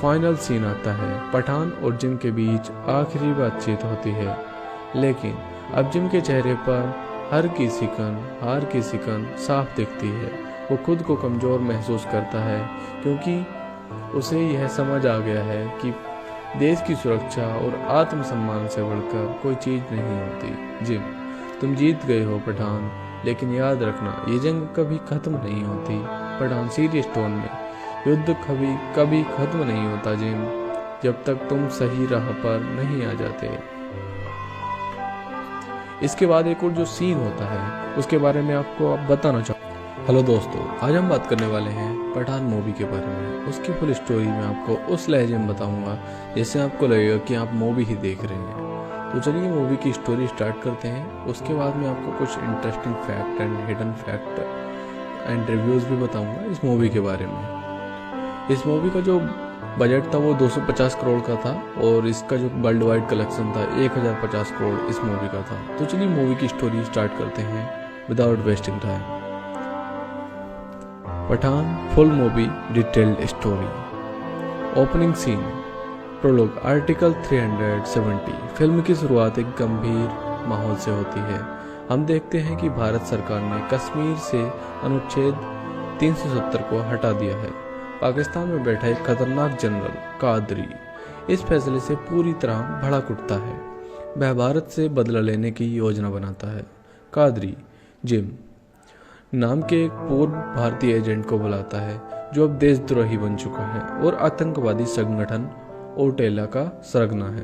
फाइनल सीन आता है। पठान और जिम के बीच आखिरी बातचीत होती है, लेकिन अब जिम के चेहरे पर हार की सिकन साफ दिखती है। वो खुद को कमज़ोर महसूस करता है, क्योंकि उसे यह समझ आ गया है कि देश की सुरक्षा और आत्मसम्मान से बढ़कर कोई चीज़ नहीं होती। जिम, तुम जीत गए हो पठान, लेकिन याद रखना ये जंग कभी ख़त्म नहीं होती। पठान सीरियस टोन में, युद्ध कभी ख़त्म नहीं होता जिम, जब तक तुम सही राह पर नहीं आ जाते। इसके बाद एक और जो सीन होता है उसके बारे में आपको अब बताना चाहूँ। हेलो दोस्तों, आज हम बात करने वाले हैं पठान मूवी के बारे में। उसकी फुल स्टोरी मैं आपको उस लहजे में बताऊंगा जिससे आपको लगेगा कि आप मूवी ही देख रहे हैं। तो चलिए मूवी की स्टोरी स्टार्ट करते हैं। उसके बाद मैं आपको कुछ interesting fact and hidden fact and reviews भी बताऊंगा इस मूवी के बारे में। इस मूवी का जो बजट था वो 250 करोड़ का था और इसका जो वर्ल्ड वाइड कलेक्शन था 1050 करोड़ इस मूवी का था। तो चलिए मूवी की स्टोरी स्टार्ट करते हैं without wasting time. Pathaan full movie detailed story. Opening scene, prologue, article 370। Film की शुरुआत एक गंभीर माहौल से होती है। हम देखते हैं कि भारत सरकार ने कश्मीर से अनुच्छेद 370 को हटा दिया है। पाकिस्तान में बैठा एक खतरनाक जनरल कादरी इस फैसले से पूरी तरह भड़क उठता है। वह भारत से बदला लेने की योजना बनाता है। कादरी जिम नाम के एक पूर्व भारतीय एजेंट को बुलाता है जो अब देशद्रोही बन चुका है और आतंकवादी संगठन ओटेला का सरगना है।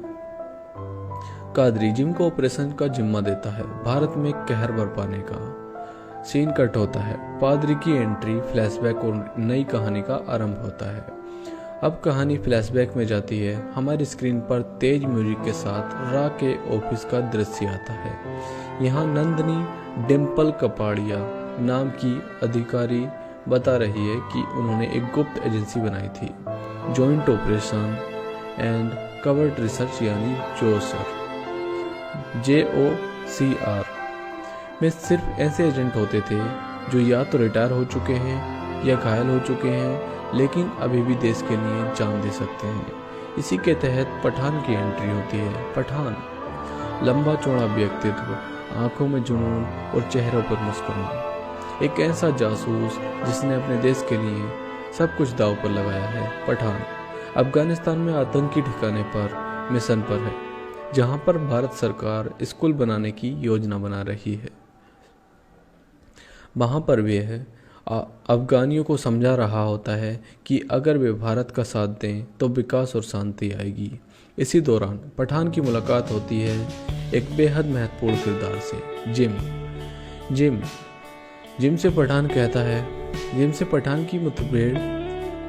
कादरी जिम को ऑपरेशन का जिम्मा देता है, भारत में कहर बरपाने का। सीन कट होता है। पादरी की एंट्री, फ्लैशबैक और नई कहानी का आरंभ होता है। अब कहानी फ्लैशबैक में जाती है। हमारी स्क्रीन पर तेज म्यूजिक के साथ रा के ऑफिस का दृश्य आता है। यहाँ नंदनी डिम्पल कपाड़िया नाम की अधिकारी बता रही है कि उन्होंने एक गुप्त एजेंसी बनाई थी, joint operation and covert research यानी JOCR में सिर्फ ऐसे एजेंट होते थे जो या तो रिटायर हो चुके हैं या घायल हो चुके हैं, लेकिन अभी भी देश के लिए जान दे सकते हैं। इसी के तहत पठान की एंट्री होती है। पठान लंबा चौड़ा व्यक्तित्व, आंखों में जुनून और चेहरों पर मुस्कुराहट, एक ऐसा जासूस जिसने अपने देश के लिए सब कुछ दांव पर लगाया है। पठान अफगानिस्तान में आतंकी ठिकाने पर मिशन पर है, जहां पर भारत सरकार स्कूल बनाने की योजना बना रही है। वहां पर वह अफगानियों को समझा रहा होता है कि अगर वे भारत का साथ दें तो विकास और शांति आएगी। इसी दौरान पठान की मुलाकात होती है एक बेहद महत्वपूर्ण किरदार से, जिम से पठान कहता है, जिम से पठान की मुठभेड़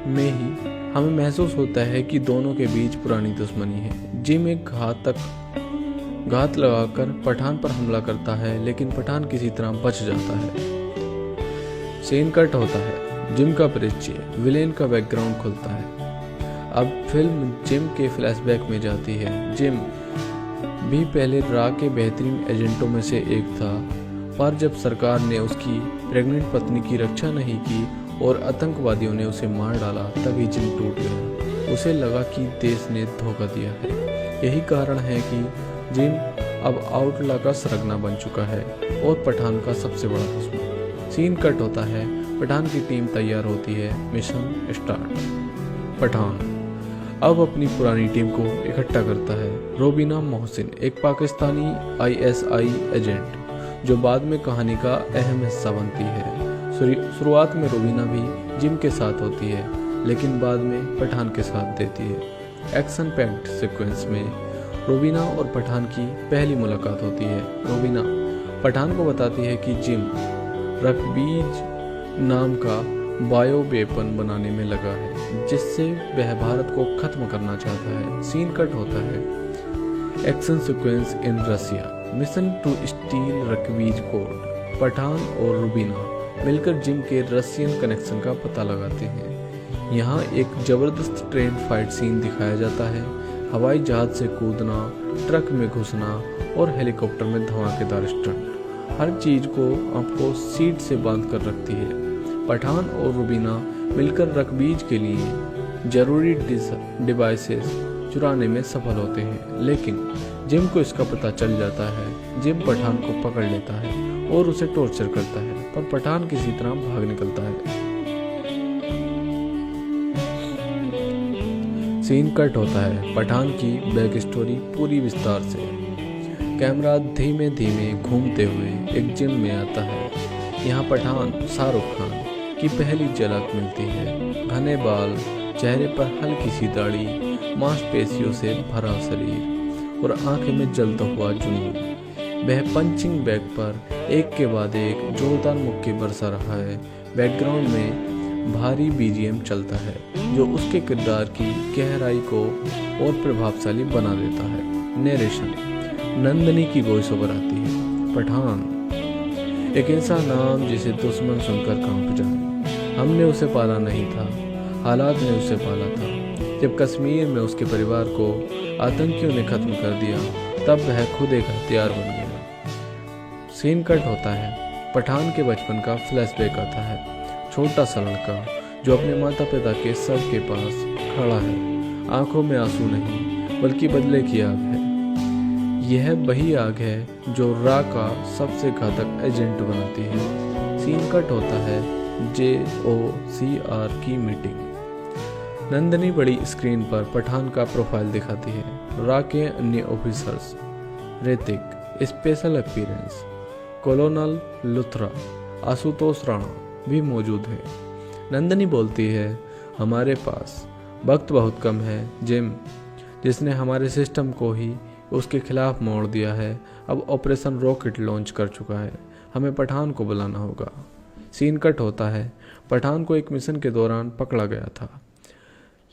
में ही हमें महसूस होता है कि दोनों के बीच पुरानी दुश्मनी है। जिम एक घात लगाकर पठान पर हमला करता है, लेकिन पठान किसी तरह बच जाता है। सीन कट होता है। जिम का परिचय, विलेन का बैकग्राउंड खुलता है। अब फिल्म जिम के फ्लैशबैक में जाती है। जिम भी पहले रा के बेहतरीन एजेंटों में से एक था, पर जब सरकार ने उसकी प्रेग्नेंट पत्नी की रक्षा नहीं की और आतंकवादियों ने उसे मार डाला, तभी जिम टूट गया। उसे लगा कि देश ने धोखा दिया है। यही कारण है कि जिम अब आउटला का सरगना बन चुका है और पठान का सबसे बड़ा दुश्मन। सीन कट होता है। पठान की टीम तैयार होती है। Mission start. पठान अब अपनी पुरानी टीम को इकट्ठा करता है। रोबीना मोहसिन, एक पाकिस्तानी ISI एजेंट जो बाद में कहानी का अहम हिस्सा बनती है। शुरुआत में रोबीना भी जिम के साथ होती है, लेकिन बाद में पठान के साथ देती है। एक्शन पैक्ड सीक्वेंस में रोबीना और पठान की पहली मुलाकात होती है। रोबीना पठान को बताती है कि जिम रकबीज नाम का बायो वेपन बनाने में लगा है, जिससे वह भारत को खत्म करना चाहता है। सीन कट होता है। Action sequence in Russia, mission to steal Raktbeej code. Pathaan और रुबीना मिलकर जिम के रशियन कनेक्शन का पता लगाते हैं। यहाँ एक जबरदस्त ट्रेन फाइट सीन दिखाया जाता है। हवाई जहाज से कूदना, ट्रक में घुसना और हेलीकॉप्टर में धमाकेदार स्टंट, हर चीज को आपको सीट से बांध कर रखती है। पठान और रुबीना मिलकर रकबीज के लिए जरूरी डिवाइसेस चुराने में सफल होते हैं, लेकिन जिम को इसका पता चल जाता है। जिम पठान को पकड़ लेता है और उसे टॉर्चर करता है, पर पठान किसी तरह भाग निकलता है। सीन कट होता है पठान की बैक स्टोरी पूरी विस्तार से। कैमरा धीमे धीमे घूमते हुए एक जिम में आता है। यहाँ पठान शाहरुख खान की पहली झलक मिलती है। घने बाल, चेहरे पर हल्की सी दाढ़ी, मांसपेशियों से भरा शरीर और आंखें में जलता हुआ जुनून। वह पंचिंग बैग पर एक के बाद एक जोरदार मुक्के बरसा रहा है। बैकग्राउंड में भारी बीजीएम चलता है जो उसके किरदार की गहराई को और प्रभावशाली बना देता है। नरेशन नंदनी की वॉइस ओवर आती है। पठान एक ऐसा नाम जिसे दुश्मन सुनकर कांप जाए। हमने उसे पाला नहीं था, हालात ने उसे पाला था। जब कश्मीर में उसके परिवार को आतंकियों ने खत्म कर दिया, तब वह खुद एक हथियार बन गया। सीन कट होता है पठान के बचपन का फ्लैशबैक आता है। छोटा सा लड़का जो अपने माता पिता के शव के पास खड़ा है। आंखों में आंसू नहीं बल्कि बदले की आग है। यह वही आग है जो रा का सबसे घातक एजेंट बनाती है। सीन कट होता है JOCR की मीटिंग। नंदनी बड़ी स्क्रीन पर पठान का प्रोफाइल दिखाती है। रा के अन्य officers Hrithik, special appearance, कॉलोनल Luthra, Ashutosh Rana भी मौजूद है। नंदनी बोलती है, हमारे पास वक्त बहुत कम है। जिम जिसने हमारे सिस्टम को ही उसके खिलाफ मोड़ दिया है, अब ऑपरेशन रॉकेट लॉन्च कर चुका है। हमें पठान को बुलाना होगा। सीन कट होता है पठान को एक मिशन के दौरान पकड़ा गया था,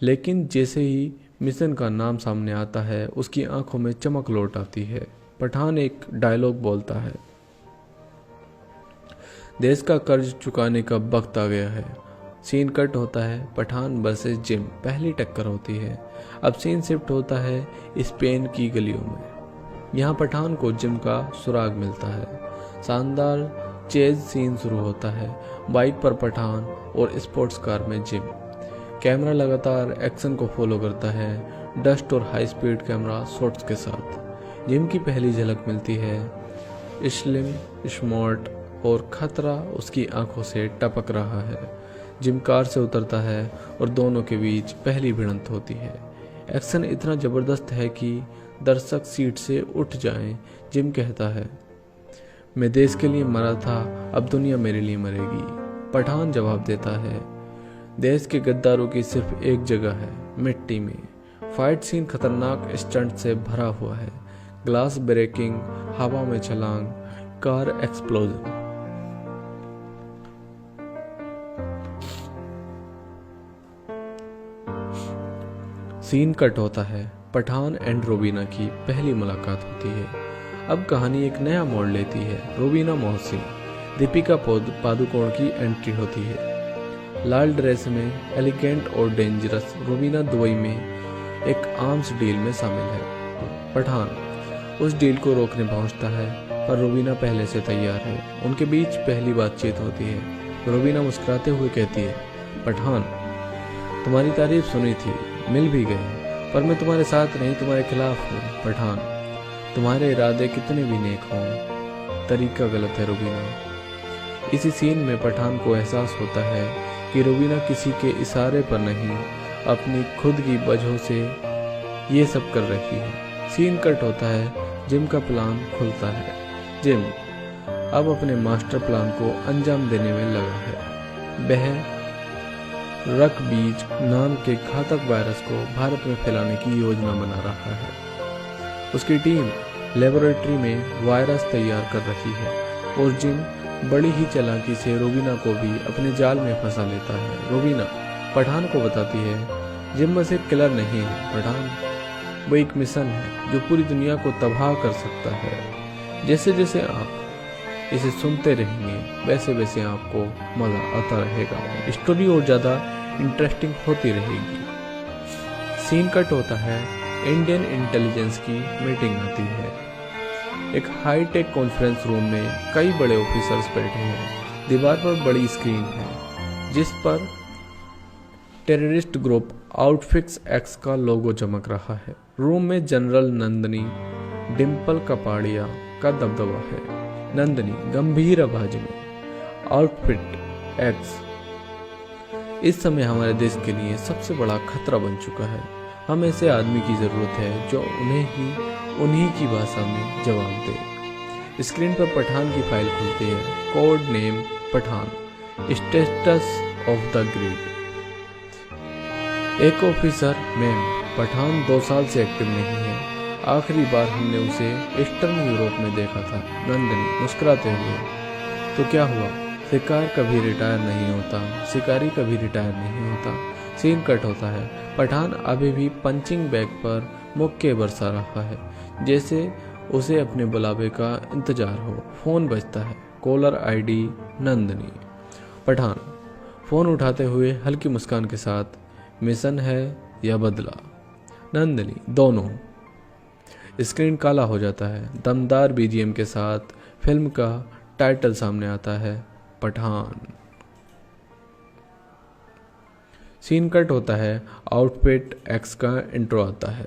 लेकिन जैसे ही मिशन का नाम सामने आता है उसकी आंखों में चमक लौट आती है। पठान एक डायलॉग बोलता है, देश का कर्ज चुकाने का वक्त आ गया है। सीन कट होता है पठान वर्सेस जिम पहली टक्कर होती है। अब सीन शिफ्ट होता है स्पेन की गलियों में। यहाँ पठान को जिम का सुराग मिलता है। शानदार चेज सीन शुरू होता है। बाइक पर पठान और स्पोर्ट्स कार में जिम। कैमरा लगातार एक्शन को फॉलो करता है, डस्ट और हाई स्पीड कैमरा शॉट्स के साथ। जिम की पहली झलक मिलती है। स्लिम, स्मार्ट और खतरा उसकी आंखों से टपक रहा है। जिम कार से उतरता है और दोनों के बीच पहली भिड़ंत होती है। एक्शन इतना जबरदस्त है कि दर्शक सीट से उठ जाएं। जिम कहता है, मैं देश के लिए मरा था, अब दुनिया मेरे लिए मरेगी। पठान जवाब देता है, देश के गद्दारों की सिर्फ एक जगह है, मिट्टी में। फाइट सीन खतरनाक स्टंट से भरा हुआ है। ग्लास ब्रेकिंग, हवा में छलांग, कार एक्सप्लोजन। सीन कट होता है पठान एंड रोबीना की पहली मुलाकात होती है। अब कहानी एक नया मोड़ लेती है। रोबीना मोहसिन, दीपिका पादुकोण की एंट्री होती है। लाल ड्रेस में एलिगेंट और डेंजरस रोबीना दुबई में एक आर्म्स डील में शामिल है। पठान उस डील को रोकने पहुंचता है, पर रोबीना पहले से तैयार है। उनके बीच पहली बातचीत होती है। रोबीना मुस्कुराते हुए कहती है, पठान तुम्हारी तारीफ सुनी थी, मिल भी गए, पर मैं तुम्हारे साथ नहीं तुम्हारे खिलाफ हूँ। पठान तुम्हारे इरादे कितने भी नेक हों, तरीका गलत है रोबीना। इसी सीन में पठान को एहसास होता है कि रोबीना किसी के इशारे पर नहीं, अपनी खुद की वजह से ये सब कर रही है। सीन कट होता है जिम का प्लान खुलता है। जिम अब अपने मास्टर प्लान को अंजाम देने में लगा है। वह रक बीज नाम के घातक वायरस को भारत में फैलाने की योजना बना रहा है। उसकी टीम लेबोरेटरी में वायरस तैयार कर रही है और जिम बड़ी ही चालाकी से रोबीना को भी अपने जाल में फंसा लेता है। रोबीना पठान को बताती है, जिम बस एक किलर नहीं है पठान, वो एक मिशन है जो पूरी दुनिया को तबाह कर सकता है। जैसे जैसे आप इसे सुनते रहेंगे वैसे वैसे आपको मज़ा आता रहेगा, स्टोरी और ज़्यादा इंटरेस्टिंग होती रहेगी। सीन कट होता है इंडियन इंटेलिजेंस की मीटिंग आती है। एक हाईटेक कॉन्फ्रेंस रूम में कई बड़े ऑफिसर्स बैठे हैं। दीवार पर बड़ी स्क्रीन है जिस पर टेररिस्ट ग्रुप आउटफिक्स एक्स का लोगो चमक रहा है। रूम में जनरल नंदनी डिम्पल कपाड़िया का दबदबा है। नंदनी गंभीर आवाज में, आउटफिट एक्स इस समय हमारे देश के लिए सबसे बड़ा खतरा बन चुका है। हमें ऐसे आदमी की जरूरत है जो उन्हीं की भाषा में जवाब दे। स्क्रीन पर पठान की फाइल खुलती है। Code name Pathaan, status of the grid. एक ऑफिसर, मैम, पठान 2 साल से एक्टिव नहीं है। आखिरी बार हमने उसे ईस्टर्न यूरोप में देखा था। नंदनी मुस्कुराते हुए, तो क्या हुआ? शिकार कभी रिटायर नहीं होता, शिकारी कभी रिटायर नहीं होता। सीन कट होता है। पठान अभी भी पंचिंग बैग पर मुक्के बरसा रहा है, जैसे उसे अपने बुलावे का इंतजार हो। फोन बजता है। Caller ID Nandini. Pathaan phone उठाते हुए हल्की मुस्कान के साथ, मिशन है या बदला? नंदनी, दोनों। स्क्रीन काला हो जाता है। दमदार बीजीएम के साथ फिल्म का टाइटल सामने आता है, पठान। सीन कट होता है। आउटफिट एक्स का इंट्रो आता है।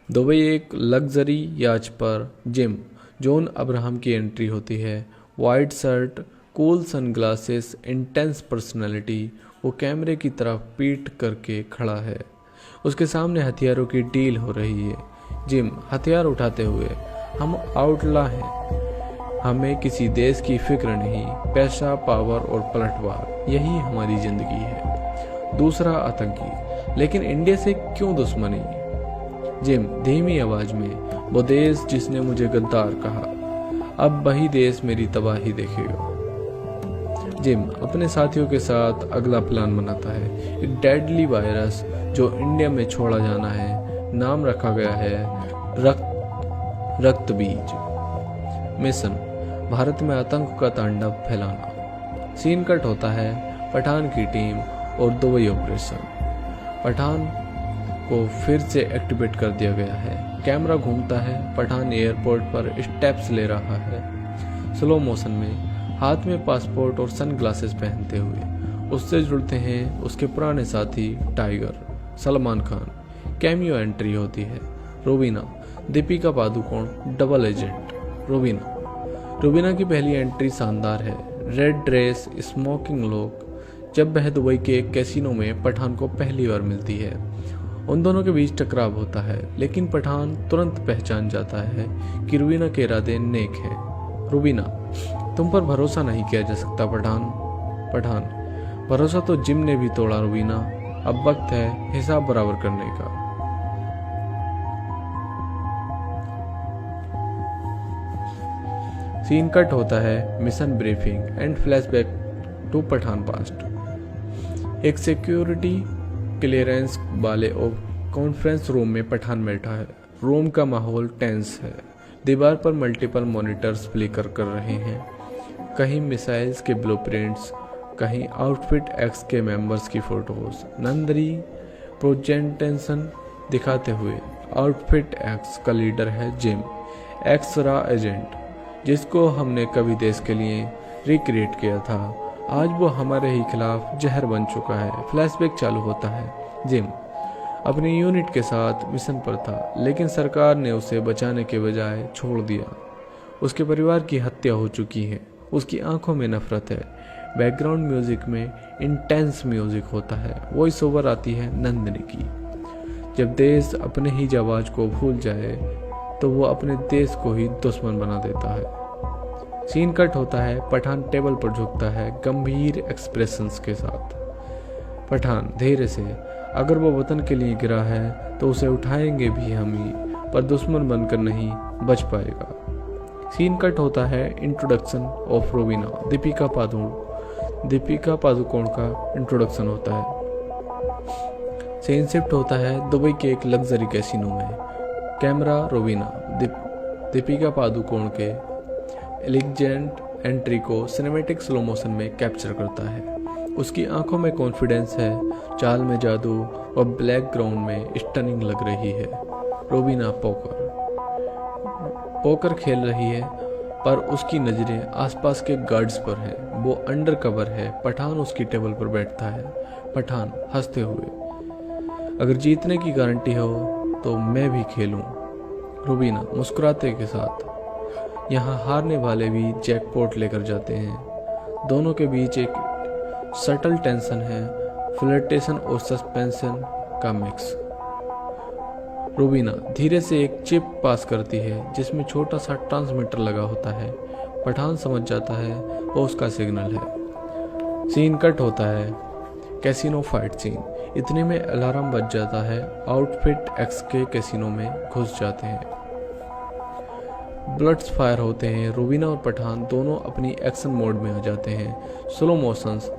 दुबई एक लग्जरी याच पर जिम जॉन अब्राहम की एंट्री होती है। White shirt, cool sunglasses, intense personality. वो कैमरे की तरफ पीठ करके खड़ा है। उसके सामने हथियारों की डील हो रही है। जिम हथियार उठाते हुए, हम आउटला हैं, हमें किसी देश की फिक्र नहीं, पैसा, पावर और पलटवार, यही हमारी जिंदगी है। दूसरा आतंकी, लेकिन इंडिया से क्यों दुश्मनी? जिम धीमी आवाज में, वो देश जिसने मुझे गद्दार कहा, अब वही देश मेरी तबाही देखेगा। जिम अपने साथियों के साथ अगला प्लान बनाता है। एक डेडली वायरस जो इंडिया में छोड़ा जाना है। नाम रखा गया है रक्त बीज। मिशन भारत में आतंक का तांडव फैलाना। सीन कट होता है। पठान की टीम और दुबई ऑपरेशन। पठान को फिर से एक्टिवेट कर दिया गया है। कैमरा घूमता है। पठान एयरपोर्ट पर स्टेप्स ले रहा है, स्लो मोशन में, हाथ में पासपोर्ट और सनग्लासेस पहनते हुए। उससे जुड़ते हैं उसके पुराने साथी Tiger, Salman Khan. Cameo entry होती है। Rubina, Deepika Padukone, double agent. रूबीना की पहली एंट्री शानदार है। Red dress, smoking look. जब वह दुबई के एक कैसीनो में पठान को पहली बार मिलती है, उन दोनों के बीच टकराव होता है, लेकिन पठान तुरंत पहचान जाता है कि रूबीना के इरादे नेक हैं। रूबीना, तुम पर भरोसा नहीं किया जा सकता पठान। भरोसा तो जिम ने भी तोड़ा रूबीना। अब वक्त है हिसाब बराबर करने का। सीन कट होता है। Mission briefing and flashback to Pathaan past. एक सिक्योरिटी क्लियरेंस वाले कॉन्फ्रेंस रूम में पठान बैठा है। रूम का माहौल टेंस है। दीवार पर मल्टीपल मॉनिटर्स फ्लिकर कर रहे हैं, कहीं मिसाइल्स के ब्लूप्रिंट्स, कहीं आउटफिट एक्स के मेंबर्स की फोटोज। नंदनी प्रेजेंटेशन दिखाते हुए, आउटफिट एक्स का लीडर है जिम, एक्स रा एजेंट, जिसको हमने कभी देश के लिए रिक्रिएट किया था। आज वो हमारे ही खिलाफ जहर बन चुका है। फ्लैशबैक चालू होता है। जिम अपनी यूनिट के साथ मिशन पर था, लेकिन सरकार ने उसे बचाने के बजाय छोड़ दिया। उसके परिवार की हत्या हो चुकी है। उसकी आंखों में नफरत है। बैकग्राउंड म्यूजिक में इंटेंस म्यूजिक होता है। वॉइस ओवर आती है नंदनी की। जब देश अपने ही जाबाज को भूल जाए तो वो अपने देश को ही दुश्मन बना देता है। सीन कट होता है। पठान टेबल पर झुकता है, गंभीर एक्सप्रेशंस के साथ। पठान धीरे से, अगर वो वतन के लिए गिरा है तो उसे उठाएंगे भी हम ही, पर दुश्मन बनकर नहीं बच पाएगा। सीन कट होता है। Introduction of Rubina. दीपिका पादुकोण का इंट्रोडक्शन होता है। सीन शिफ्ट होता है दुबई के एक लग्जरी कैसीनो में। कैमरा रूबीना दीपिका पादुकोण के एलिगेंट एंट्री को सिनेमैटिक स्लो मोशन में कैप्चर करता है। उसकी आंखों में कॉन्फिडेंस है, चाल में जादू और ब्लैक ग्राउंड में स्टनिंग लग रही है। रूबीना पोकर खेल रही है। पर उसकी नज़रें आसपास के गार्ड्स पर हैं। वो अंडर कवर है। पठान उसकी टेबल पर बैठता है। पठान हंसते हुए, अगर जीतने की गारंटी हो तो मैं भी खेलूं। रूबीना मुस्कुराते के साथ, यहाँ हारने वाले भी जैकपॉट लेकर जाते हैं। दोनों के बीच एक सटल टेंशन है, फ्लर्टेशन और सस्पेंशन का मिक्स। रूबीना धीरे से एक चिप पास करती है जिसमें छोटा सा ट्रांसमीटर लगा होता है। पठान समझ जाता है वो उसका सिग्नल है। सीन कट होता है। Casino fight scene. इतने में अलार्म बज जाता है। आउटफिट एक्स के कैसीनो में घुस जाते हैं। ब्लड्स फायर होते हैं। रूबीना और पठान दोनों अपनी एक्शन मोड में आ जाते हैं। Slow motions,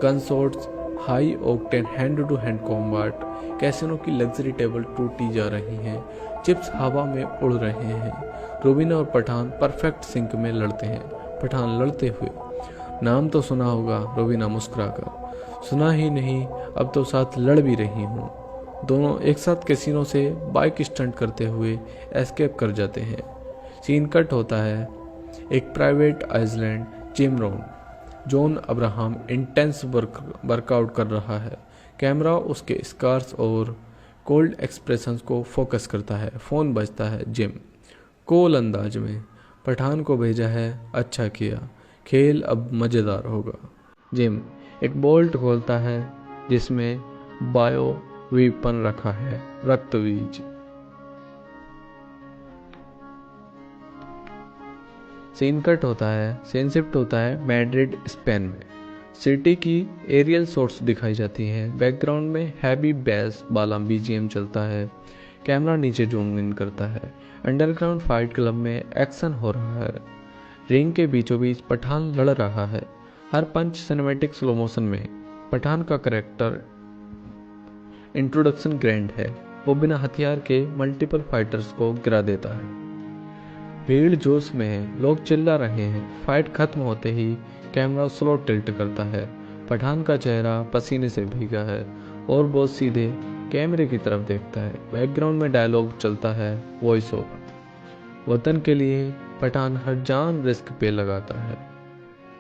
gun shots, high octane hand to hand combat. Casino की लग्जरी टेबल टूटी जा रही हैं। चिप्स हवा में उड़ रहे हैं। रूबीना और पठान परफेक्ट सिंक में लड़ते हैं। पठान लड़ते हुए, नाम तो सुना होगा। रूबीना मुस्कुराकर, सुना ही नहीं, अब तो साथ लड़ भी रही हूँ। दोनों एक साथ कैसीनो से बाइक स्टंट करते हुए एस्केप कर जाते हैं। सीन कट होता है। एक प्राइवेट आइसलैंड जिम रोन। जॉन अब्राहम इंटेंस वर्कआउट कर रहा है। कैमरा उसके स्कार्स और कोल्ड एक्सप्रेशंस को फोकस करता है। फ़ोन बजता है। जिम कोल अंदाज में, पठान को भेजा है, अच्छा किया, खेल अब मज़ेदार होगा। जिम एक बोल्ट खोलता है जिसमें बायो वेपन रखा है, रक्तबीज। सीन कट होता है। सीन शिफ्ट होता है मैड्रिड, स्पेन में। सिटी की एरियल शॉट्स दिखाई जाती हैं। बैकग्राउंड में हैवी बेस वाला बीजीएम चलता है। कैमरा नीचे जूम इन करता है। अंडरग्राउंड फाइट क्लब में एक्शन हो रहा है। रिंग के बीचों बीच पठान लड़ रहा है। हर पंच सिनेमैटिक स्लो मोशन में। पठान का कैरेक्टर इंट्रोडक्शन ग्रैंड है। वो बिना हथियार के मल्टीपल फाइटर्स को गिरा देता है। भीड़ जोश में है। लोग चिल्ला रहे हैं। फाइट खत्म होते ही कैमरा स्लो टिल्ट करता है। पठान का चेहरा पसीने से भीगा है और वो सीधे कैमरे की तरफ देखता है। बैकग्राउंड में डायलॉग चलता है, वॉइस ओवर। वतन के लिए पठान हर जान रिस्क पे लगाता है।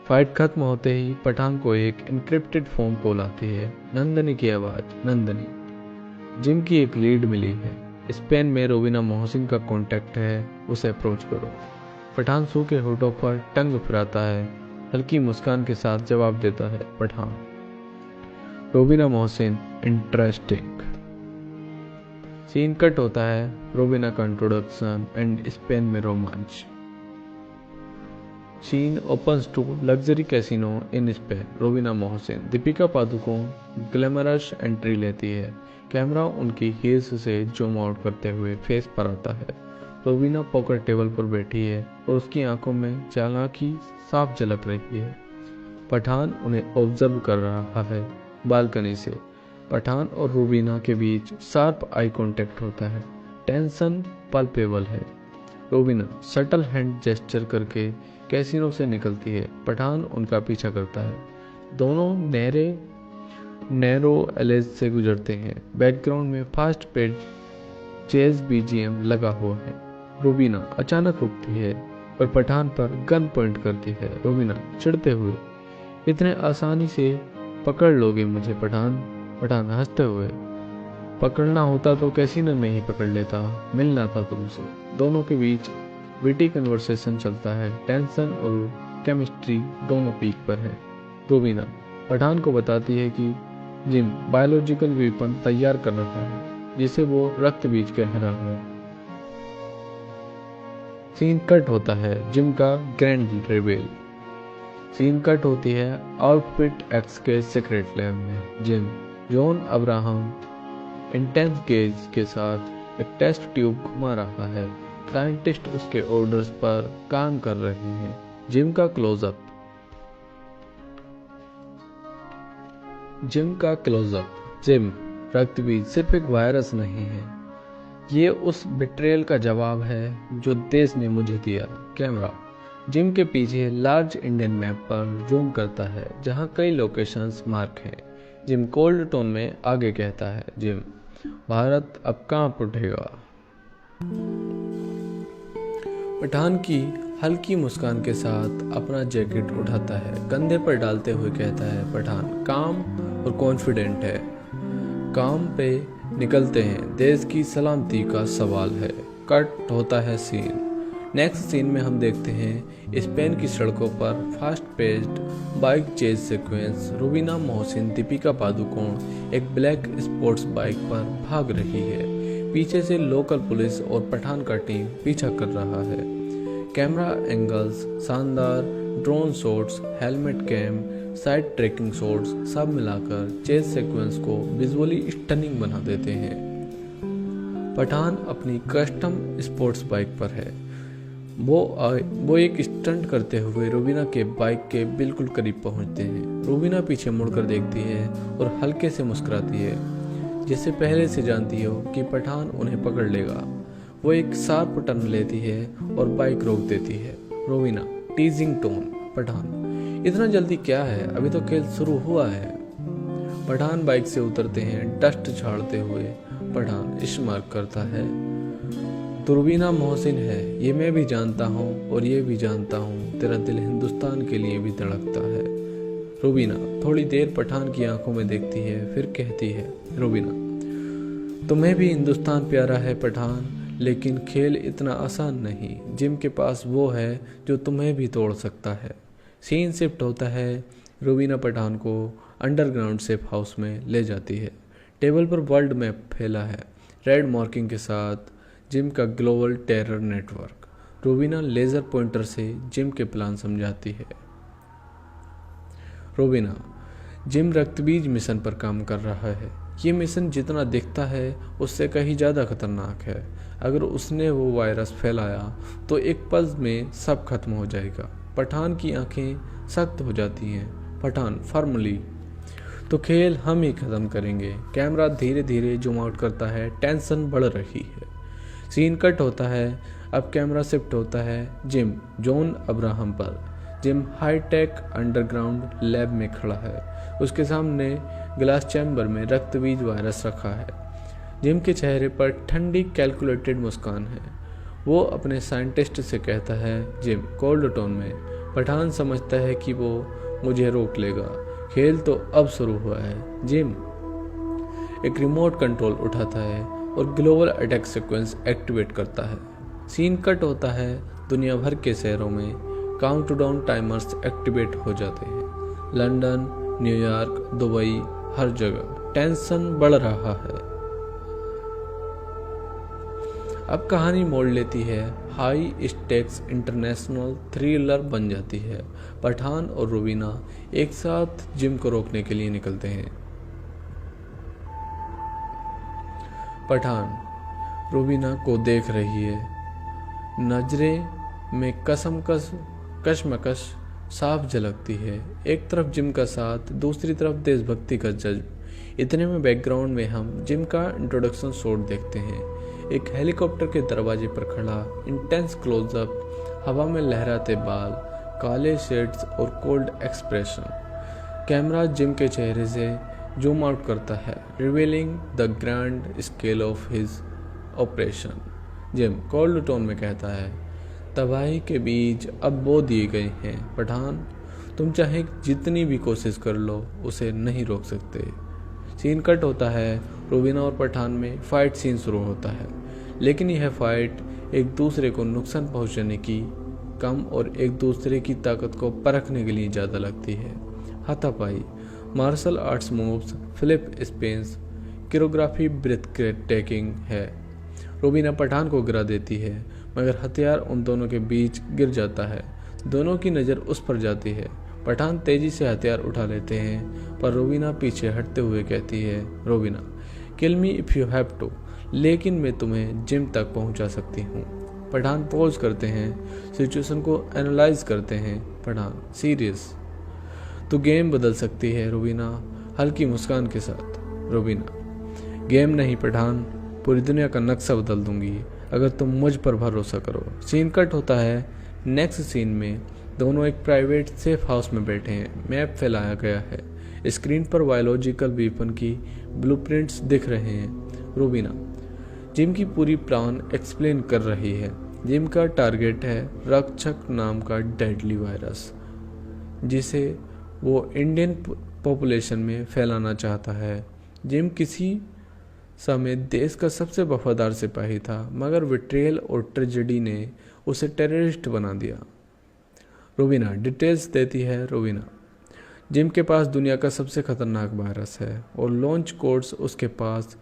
फाइट खत्म होते ही पठान को एक इनक्रिप्टेड फोन कॉल आती है। नंदनी की आवाज़। नंदनी, जिम की एक लीड मिली है। स्पेन में रूबीना मोहसिन का कॉन्टैक्ट है, उसे अप्रोच करो। पठान सूखे होठों पर टंग फिराता है। हल्की मुस्कान के साथ जवाब देता है, Pathaan. Rubina Mohsin, interesting. Scene cut होता है। रूबीना का इंट्रोडक्शन एंड स्पेन में रोमांच। Scene opens to luxury casino in Spain. Rubina Mohsin, Deepika Padukone glamorous entry लेती है। कैमरा उनकी हील्स से जूम आउट करते हुए फेस पर आता है। रूबीना पॉकर टेबल पर बैठी है और उसकी आंखों में चालाकी साफ झलक रही है। पठान उन्हें ऑब्जर्व कर रहा है बालकनी से। पठान और रूबीना के बीच शार्प आई कांटेक्ट होता है। टेंशन पल्पेबल है। रूबीना सटल हैंड जेस्चर करके कैसीनो से निकलती है। पठान उनका पीछा करता है। दोनों नैरो एलेज से गुजरते हैं। बैकग्राउंड में फास्ट पेड जैज बीजीएम लगा हुआ है। रूबीना अचानक रुकती है और पठान पर गन पॉइंट करती है। रूबीना चिढ़ते हुए, इतने आसानी से पकड़ लोगे मुझे पठान? पठान हंसते हुए, पकड़ना होता तो कैसीनो में ही पकड़ लेता, मिलना था तुमसे। दोनों के बीच विटी कन्वर्सेशन चलता है। टेंशन और केमिस्ट्री दोनों पीक पर है। रूबीना पठान को बताती है कि जिम बायोलॉजिकल वेपन तैयार कर रहा है जिसे वो रक्त बीज कह रहा है। सीन कट होता है। जिम का ग्रैंड रिवील। सीन कट होती है आउटफिट एक्स के सीक्रेट लैब में। Gym John Abraham intense gauge के साथ एक टेस्ट ट्यूब घुमा रहा है। साइंटिस्ट उसके ऑर्डर्स पर काम कर रहे हैं। जिम का क्लोजअप। जिम रक्तबीज सिर्फ एक वायरस नहीं है, ये उस बिट्रेयल का जवाब है जो देश ने मुझे दिया। कैमरा जिम के पीछे लार्ज इंडियन मैप पर जूम करता है जहां कई लोकेशंस मार्क हैं। जिम कोल्ड टोन में आगे कहता है, जिम भारत अब कहां उठेगा? पठान की हल्की मुस्कान के साथ अपना जैकेट उठाता है, कंधे पर डालते हुए कहता है, पठान काम और कॉन्फिडेंट है। काम पे निकलते हैं, देश की सलामती का सवाल है। कट होता है सीन। नेक्स्ट सीन में हम देखते हैं स्पेन की सड़कों पर fast paced bike chase sequence. Rubina Mohsin Deepika Padukone एक ब्लैक स्पोर्ट्स बाइक पर भाग रही है। पीछे से लोकल पुलिस और पठान का टीम पीछा कर रहा है। कैमरा एंगल्स शानदार, drone shots, helmet cam, side tracking shots सब मिलाकर चेज सीक्वेंस को विजुअली स्टनिंग बना देते हैं। पठान अपनी कस्टम स्पोर्ट्स बाइक पर है। वो एक स्टंट करते हुए रुबीना के बाइक के बिल्कुल करीब पहुंचते हैं। रुबीना पीछे मुड़कर देखती है और हल्के से मुस्कुराती है, जिससे पहले से जानती हो कि पठान उन्हें पकड़ लेगा। वो एक शार्प टर्न लेती है और बाइक रोक देती है। रुबीना टीजिंग टोन, पठान इतना जल्दी क्या है, अभी तो खेल शुरू हुआ है। पठान बाइक से उतरते हैं, डस्ट झाड़ते हुए। पठान स्मार्क करता है, तो रुबीना मोहसिन है, ये मैं भी जानता हूँ और ये भी जानता हूँ, तेरा दिल हिंदुस्तान के लिए भी धड़कता है। रुबीना थोड़ी देर पठान की आंखों में देखती है, फिर कहती है, रुबीना तुम्हें भी हिंदुस्तान प्यारा है पठान, लेकिन खेल इतना आसान नहीं। जिम के पास वो है जो तुम्हें भी तोड़ सकता है। सीन शिफ्ट होता है। रुबीना पठान को अंडरग्राउंड सेफ हाउस में ले जाती है। टेबल पर वर्ल्ड मैप फैला है, रेड मार्किंग के साथ जिम का global terror network. Rubina laser pointer से जिम के प्लान समझाती है। रुबीना जिम रक्तबीज मिशन पर काम कर रहा है। ये मिशन जितना दिखता है उससे कहीं ज़्यादा खतरनाक है। अगर उसने वो वायरस फैलाया तो एक पल में सब खत्म हो जाएगा। पठान की आंखें सख्त हो जाती हैं। पठान फर्मली, तो खेल हम ही खत्म करेंगे। कैमरा धीरे धीरे जूम आउट करता है, टेंशन बढ़ रही है। सीन कट होता है। अब कैमरा शिफ्ट होता है जिम जॉन अब्राहम पर। जिम हाईटेक अंडरग्राउंड लैब में खड़ा है। उसके सामने ग्लास चैम्बर में रक्तबीज वायरस रखा है। जिम के चेहरे पर ठंडी कैलकुलेटेड मुस्कान है। वो अपने साइंटिस्ट से कहता है, जिम कोल्ड टोन में। पठान समझता है कि वो मुझे रोक लेगा। खेल तो अब शुरू हुआ है। जिम एक रिमोट कंट्रोल उठाता है और ग्लोबल अटैक सीक्वेंस एक्टिवेट करता है। सीन कट होता है। दुनिया भर के शहरों में काउंटडाउन टाइमर्स एक्टिवेट हो जाते हैं। लंदन, न्यूयॉर्क, दुबई, हर जगह टेंशन बढ़ रहा है। अब कहानी मोड़ लेती है। हाई स्टेक्स इंटरनेशनल थ्रिलर बन जाती है। पठान और रुबीना एक साथ जिम को रोकने के लिए निकलते हैं। पठान रुबीना को देख रही है, नजरें में कशमकश साफ झलकती है। एक तरफ जिम का साथ, दूसरी तरफ देशभक्ति का जज्ब। इतने में बैकग्राउंड में हम जिम का इंट्रोडक्शन शॉट देखते हैं। एक हेलीकॉप्टर के दरवाजे पर खड़ा इंटेंस क्लोजअप, हवा में लहराते बाल, काले शेड्स और कोल्ड एक्सप्रेशन। कैमरा जिम के चेहरे से जूम आउट करता है, revealing the grand scale of his operation. Gym cold tone में कहता है, तबाही के बीज अब बो दिए गए हैं पठान, तुम चाहे जितनी भी कोशिश कर लो उसे नहीं रोक सकते। सीन कट होता है। रुबीना और पठान में फाइट सीन शुरू होता है, लेकिन यह फाइट एक दूसरे को नुकसान पहुंचाने की कम और एक दूसरे की ताकत को परखने के लिए ज़्यादा लगती है। हाथापाई, martial arts moves, flip spins, choreography breath taking है। रुबीना पठान को गिरा देती है, मगर हथियार उन दोनों के बीच गिर जाता है। दोनों की नज़र उस पर जाती है। पठान तेजी से हथियार उठा लेते हैं, पर रुबीना पीछे हटते हुए कहती है, Rubina kill me if you have to, लेकिन मैं तुम्हें जिम तक पहुंचा सकती हूँ। पठान पॉज करते हैं, सिचुएशन को एनालाइज करते हैं। पठान सीरियस, तो गेम बदल सकती है रुबीना हल्की मुस्कान के साथ। रुबीना गेम नहीं पठान, पूरी दुनिया का नक्शा बदल दूंगी अगर तुम मुझ पर भरोसा करो। सीन कट होता है। नेक्स्ट सीन में दोनों एक प्राइवेट सेफ हाउस में बैठे हैं। मैप फैलाया गया है। स्क्रीन पर बायोलॉजिकल वेपन की ब्लूप्रिंट्स दिख रहे हैं। रुबीना जिम की पूरी प्लान एक्सप्लेन कर रही है। जिम का टारगेट है रक्षक नाम का डेडली वायरस, जिसे वो इंडियन पॉपुलेशन में फैलाना चाहता है। जिम किसी समय देश का सबसे वफादार सिपाही था, मगर विट्रियल और ट्रेजेडी ने उसे टेररिस्ट बना दिया। रोवीना डिटेल्स देती है। रोवीना, जिम के पास दुनिया का सबसे खतरनाक वायरस है और लॉन्च कोड्स उसके पास,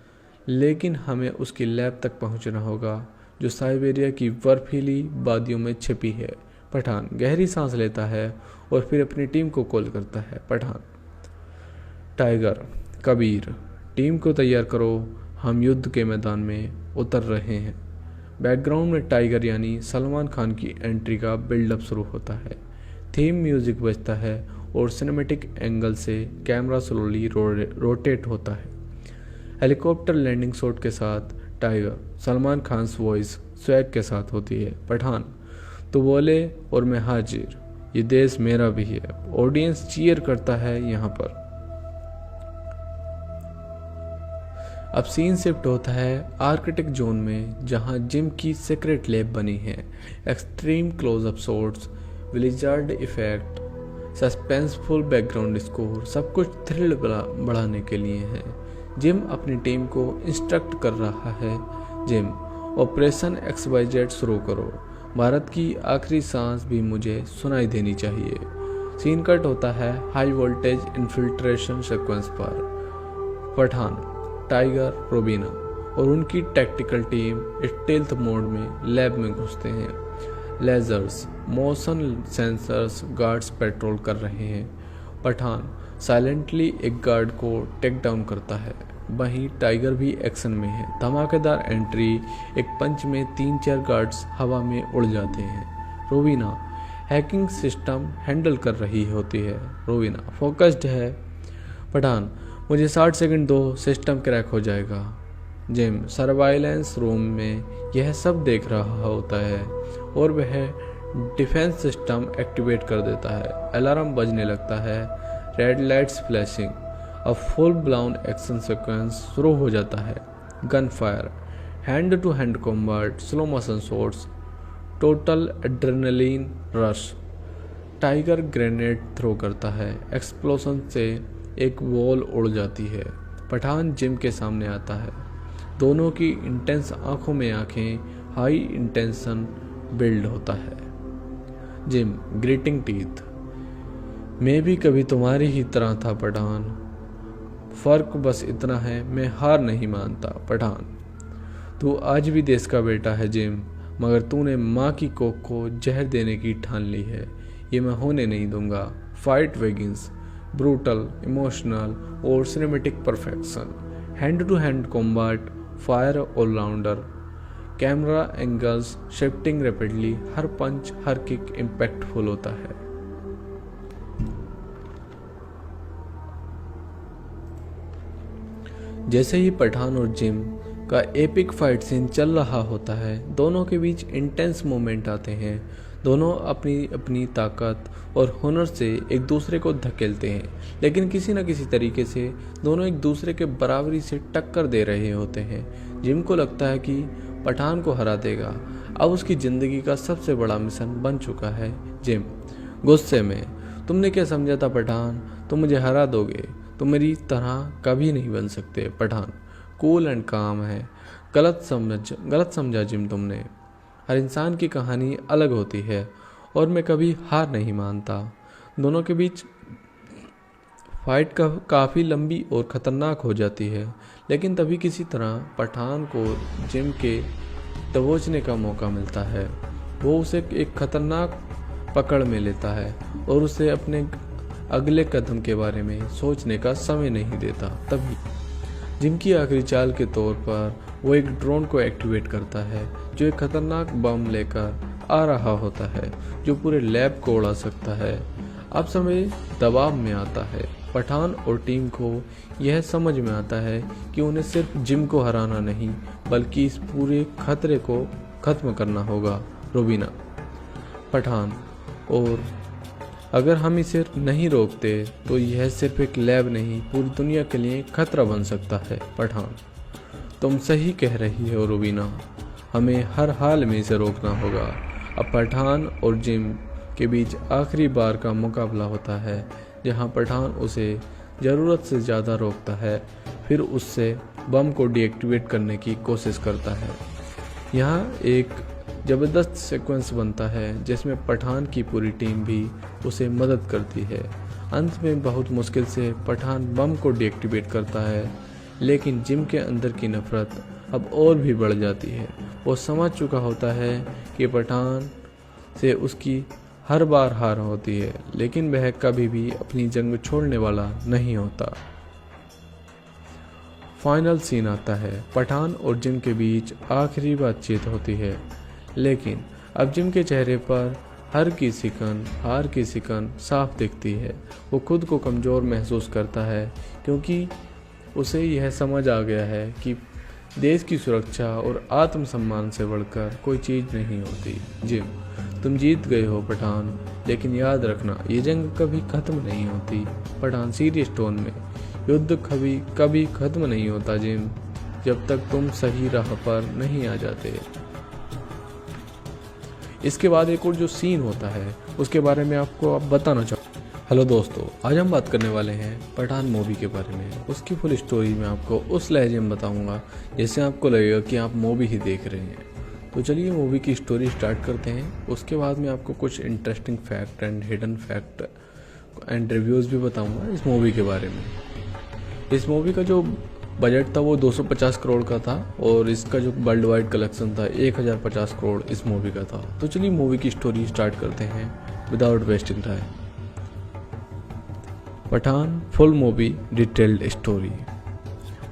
लेकिन हमें उसकी लैब तक पहुंचना होगा जो साइबेरिया की बर्फीली वादियों में छिपी है। पठान गहरी सांस लेता है और फिर अपनी टीम को कॉल करता है। पठान, टाइगर, कबीर, टीम को तैयार करो, हम युद्ध के मैदान में उतर रहे हैं। बैकग्राउंड में टाइगर यानी सलमान खान की एंट्री का बिल्डअप शुरू होता है। थीम म्यूजिक बजता है और सिनेमैटिक एंगल से कैमरा स्लोली रोटेट होता है। हेलीकॉप्टर लैंडिंग शॉट के साथ tiger Salman Khan voice swag के साथ होती है। पठान, तो बोले और मैं हाजिर, ये देश मेरा भी है। ऑडियंस चीयर करता है। यहाँ पर अब सीन शिफ्ट होता है आर्कटिक जोन में, जहां जिम की सीक्रेट लैब बनी है। एक्सट्रीम क्लोजअप शॉट्स, विलिजार्ड इफेक्ट, सस्पेंसफुल बैकग्राउंड स्कोर, सब कुछ थ्रिल बढ़ाने के लिए है। जिम अपनी टीम को इंस्ट्रक्ट कर रहा है। जिम, ऑपरेशन XYZ शुरू करो। भारत की आखिरी सांस भी मुझे सुनाई देनी चाहिए। सीन कट होता है हाई वोल्टेज इन्फिल्ट्रेशन सीक्वेंस पर। पठान, टाइगर, रोबीना और उनकी टैक्टिकल टीम स्टेल्थ मोड में लैब में घुसते हैं। Lasers, motion sensors, guards patrol कर रहे हैं। पठान साइलेंटली एक गार्ड को टेक डाउन करता है। वहीं टाइगर भी एक्शन में है। धमाकेदार एंट्री, एक पंच में 3-4 गार्ड्स हवा में उड़ जाते हैं। रोबीना हैकिंग सिस्टम हैंडल कर रही होती है। रोबीना फोकस्ड है। पठान, मुझे 60 सेकंड दो, सिस्टम क्रैक हो जाएगा। जिम सर्वाइलेंस रूम में यह सब देख रहा होता है और वह डिफेंस सिस्टम एक्टिवेट कर देता है। अलार्म बजने लगता है। रेड लाइट्स फ्लैशिंग, अब फुल ब्लाउन एक्शन सीक्वेंस शुरू हो जाता है। Gun fire, hand to hand combat, slow motion shots, total adrenaline rush. Tiger grenade throw करता है। एक्सप्लोजन से एक वॉल उड़ जाती है। पठान जिम के सामने आता है। दोनों की इंटेंस आंखों में आंखें, हाई इंटेंशन बिल्ड होता है। जिम ग्रीटिंग टीथ, मैं भी कभी तुम्हारी ही तरह था पठान, फर्क बस इतना है मैं हार नहीं मानता। पठान, तू आज भी देश का बेटा है जिम, मगर तूने माँ की कोख को जहर देने की ठान ली है। ये मैं होने नहीं दूंगा। फाइट वेगिंस, ब्रूटल, इमोशनल और cinematic perfection. Hand to hand combat, fire allrounder, camera angles shifting rapidly, हर पंच हर किक इम्पैक्टफुल होता है। जैसे ही पठान और जिम का एपिक फाइट सीन चल रहा होता है, दोनों के बीच इंटेंस मोमेंट आते हैं। दोनों अपनी अपनी ताकत और हुनर से एक दूसरे को धकेलते हैं, लेकिन किसी न किसी तरीके से दोनों एक दूसरे के बराबरी से टक्कर दे रहे होते हैं। जिम को लगता है कि पठान को हरा देगा। अब उसकी ज़िंदगी का सबसे बड़ा मिशन बन चुका है। जिम गुस्से में, तुमने क्या समझा था पठान, तुम मुझे हरा दोगे, तुम मेरी तरह कभी नहीं बन सकते। पठान कूल एंड काम है। गलत समझा जिम तुमने। हर इंसान की कहानी अलग होती है और मैं कभी हार नहीं मानता। दोनों के बीच फाइट काफ़ी लंबी और ख़तरनाक हो जाती है, लेकिन तभी किसी तरह पठान को जिम के दबोचने का मौका मिलता है। वो उसे एक खतरनाक पकड़ में लेता है और उसे अपने अगले कदम के बारे में सोचने का समय नहीं देता। तभी जिम की आखिरी चाल के तौर पर वो एक ड्रोन को एक्टिवेट करता है, जो एक खतरनाक बम लेकर आ रहा होता है, जो पूरे लैब को उड़ा सकता है। अब समय दबाव में आता है। पठान और टीम को यह समझ में आता है कि उन्हें सिर्फ जिम को हराना नहीं, बल्कि इस पूरे खतरे को ख़त्म करना होगा। रोबीना, पठान, और अगर हम इसे नहीं रोकते तो यह सिर्फ एक लैब नहीं, पूरी दुनिया के लिए खतरा बन सकता है। पठान, तुम सही कह रही हो रोबीना, हमें हर हाल में इसे रोकना होगा। अब पठान और जिम के बीच आखिरी बार का मुकाबला होता है, जहां पठान उसे ज़रूरत से ज़्यादा रोकता है, फिर उससे बम को डीएक्टिवेट करने की कोशिश करता है। यहाँ एक ज़बरदस्त सीक्वेंस बनता है जिसमें पठान की पूरी टीम भी उसे मदद करती है। अंत में बहुत मुश्किल से पठान बम को डीएक्टिवेट करता है, लेकिन जिम के अंदर की नफरत अब और भी बढ़ जाती है। वो समझ चुका होता है कि पठान से उसकी हर बार हार होती है, लेकिन वह कभी भी अपनी जंग छोड़ने वाला नहीं होता। फाइनल सीन आता है। पठान और जिम के बीच आखिरी बातचीत होती है, लेकिन अब जिम के चेहरे पर हार की सिकन साफ दिखती है। वो खुद को कमज़ोर महसूस करता है, क्योंकि उसे यह समझ आ गया है कि देश की सुरक्षा और आत्मसम्मान से बढ़कर कोई चीज़ नहीं होती। जिम, तुम जीत गए हो पठान, लेकिन याद रखना ये जंग कभी ख़त्म नहीं होती। पठान सीरियस टोन में, युद्ध कभी ख़त्म नहीं होता जिम, जब तक तुम सही राह पर नहीं आ जाते। इसके बाद एक और जो सीन होता है उसके बारे में आपको अब बताना चाहूँ। हेलो दोस्तों, आज हम बात करने वाले हैं पठान मूवी के बारे में। उसकी फुल स्टोरी मैं आपको उस लहजे में बताऊंगा जिससे आपको लगेगा कि आप मूवी ही देख रहे हैं। तो चलिए मूवी की स्टोरी स्टार्ट करते हैं। उसके बाद मैं आपको कुछ interesting fact and hidden fact and reviews भी बताऊंगा इस मूवी के बारे में। इस मूवी का जो बजट था वो 250 करोड़ का था, और इसका जो वर्ल्ड वाइड कलेक्शन था 1050 करोड़ इस मूवी का था। तो चलिए मूवी की स्टोरी स्टार्ट करते हैं without wasting time. Pathaan full movie detailed story.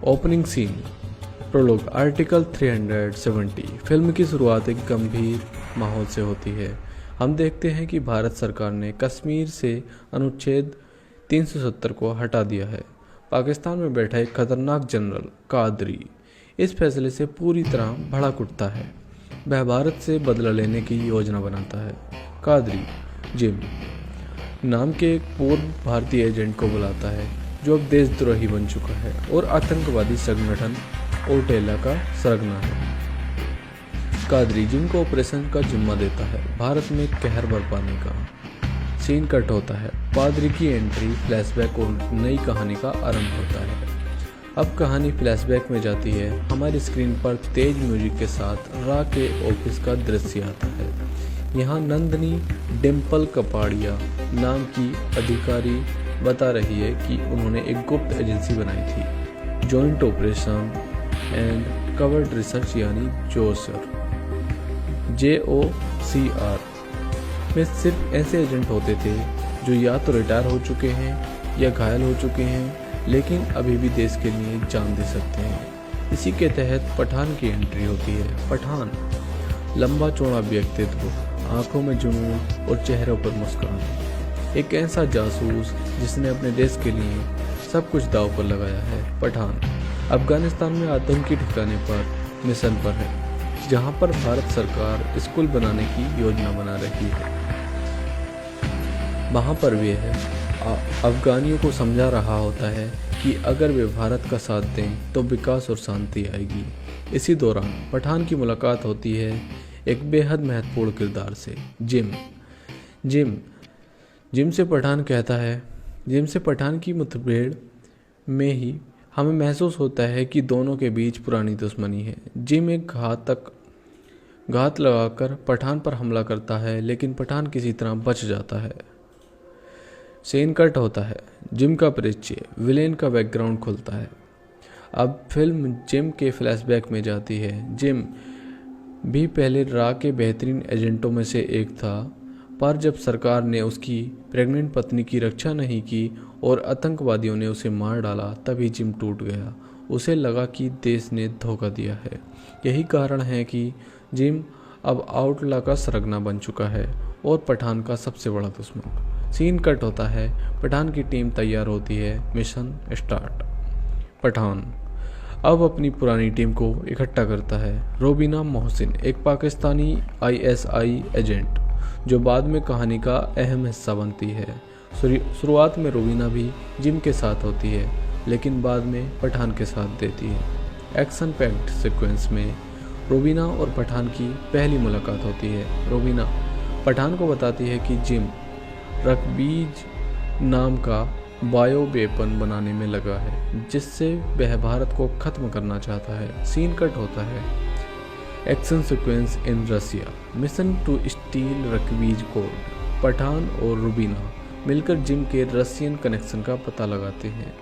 Opening scene, prologue, article 370। Film की शुरुआत एक गंभीर माहौल से होती है। हम देखते हैं कि भारत सरकार ने कश्मीर से अनुच्छेद 370 को हटा दिया है। पाकिस्तान में बैठा एक खतरनाक जनरल कादरी इस फैसले से पूरी तरह भड़क उठता है। वह भारत से बदला लेने की योजना बनाता है। कादरी जिम नाम के एक पूर्व भारतीय एजेंट को बुलाता है, जो अब देशद्रोही बन चुका है और आतंकवादी संगठन ओटेला का सरगना है। कादरी जिम को ऑपरेशन का जिम्मा देता है, भारत में कहर बरपाने का। सीन कट होता है। पादरी की एंट्री, फ्लैशबैक और नई कहानी का आरंभ होता है। अब कहानी फ्लैशबैक में जाती है। हमारी स्क्रीन पर तेज म्यूजिक के साथ रा के ऑफिस का दृश्य आता है। यहाँ नंदनी डिम्पल कपाड़िया नाम की अधिकारी बता रही है कि उन्होंने एक गुप्त एजेंसी बनाई थी, joint operation and covered research यानी जोसर JOCR में सिर्फ ऐसे एजेंट होते थे जो या तो रिटायर हो चुके हैं या घायल हो चुके हैं, लेकिन अभी भी देश के लिए जान दे सकते हैं। इसी के तहत पठान की एंट्री होती है। पठान लंबा चौड़ा व्यक्तित्व, आंखों में जुनून और चेहरों पर मुस्कान, एक ऐसा जासूस जिसने अपने देश के लिए सब कुछ दांव पर लगाया है। पठान अफगानिस्तान में आतंकी ठिकाने पर मिशन पर है, जहां पर भारत सरकार स्कूल बनाने की योजना बना रही है। वहां पर वे अफगानियों को समझा रहा होता है कि अगर वे भारत का साथ दें तो विकास और शांति आएगी। इसी दौरान पठान की मुलाकात होती है एक बेहद महत्वपूर्ण किरदार से, जिम से पठान कहता है, जिम से पठान की मुठभेड़ में ही हमें महसूस होता है कि दोनों के बीच पुरानी दुश्मनी है। जिम एक घात लगाकर पठान पर हमला करता है, लेकिन पठान किसी तरह बच जाता है। सीन कट होता है। जिम का परिचय, विलेन का बैकग्राउंड खुलता है। अब फिल्म जिम के फ्लैशबैक में जाती है। जिम भी पहले रा के बेहतरीन एजेंटों में से एक था, पर जब सरकार ने उसकी प्रेग्नेंट पत्नी की रक्षा नहीं की और आतंकवादियों ने उसे मार डाला, तभी जिम टूट गया। उसे लगा कि देश ने धोखा दिया है। यही कारण है कि जिम अब आउटला का सरगना बन चुका है और पठान का सबसे बड़ा दुश्मन। सीन कट होता है। पठान की टीम तैयार होती है। Mission start. पठान अब अपनी पुरानी टीम को इकट्ठा करता है। रोबीना मोहसिन, एक पाकिस्तानी ISI एजेंट जो बाद में कहानी का अहम हिस्सा बनती है। शुरुआत में रोबीना भी जिम के साथ होती है, लेकिन बाद में पठान के साथ देती है। एक्शन पैक्ड सीक्वेंस में रोबीना और पठान की पहली मुलाकात होती है। रोबीना पठान को बताती है कि जिम रकबीज नाम का बायो वेपन बनाने में लगा है, जिससे वह भारत को ख़त्म करना चाहता है। सीन कट होता है। Action sequence in Russia. Mission to steal Raktbeej code. Pathaan और रुबीना मिलकर जिम के रशियन कनेक्शन का पता लगाते हैं।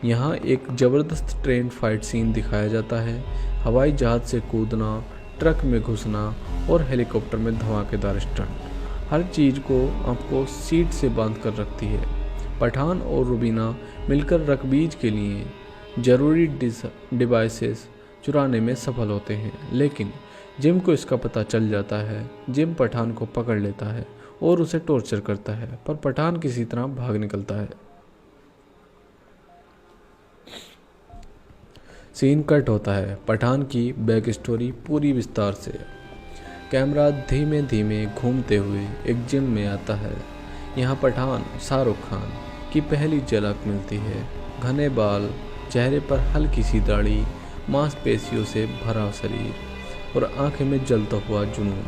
यहाँ एक ज़बरदस्त ट्रेन फाइट सीन दिखाया जाता है। हवाई जहाज़ से कूदना, ट्रक में घुसना और हेलीकॉप्टर में धमाकेदार स्टंट, हर चीज़ को आपको सीट से बांध कर रखती है। पठान और रुबीना मिलकर रकबीज के लिए ज़रूरी डिवाइसेस चुराने में सफल होते हैं, लेकिन जिम को इसका पता चल जाता है। जिम पठान को पकड़ लेता है और उसे टॉर्चर करता है, पर पठान किसी तरह भाग निकलता है। सीन कट होता है। पठान की बैक स्टोरी पूरी विस्तार से। कैमरा धीमे धीमे घूमते हुए एक जिम में आता है। यहाँ पठान शाहरुख खान की पहली झलक मिलती है। घने बाल, चेहरे पर हल्की सी दाढ़ी, मांसपेशियों से भरा शरीर और आंखें में जलता हुआ जुनून।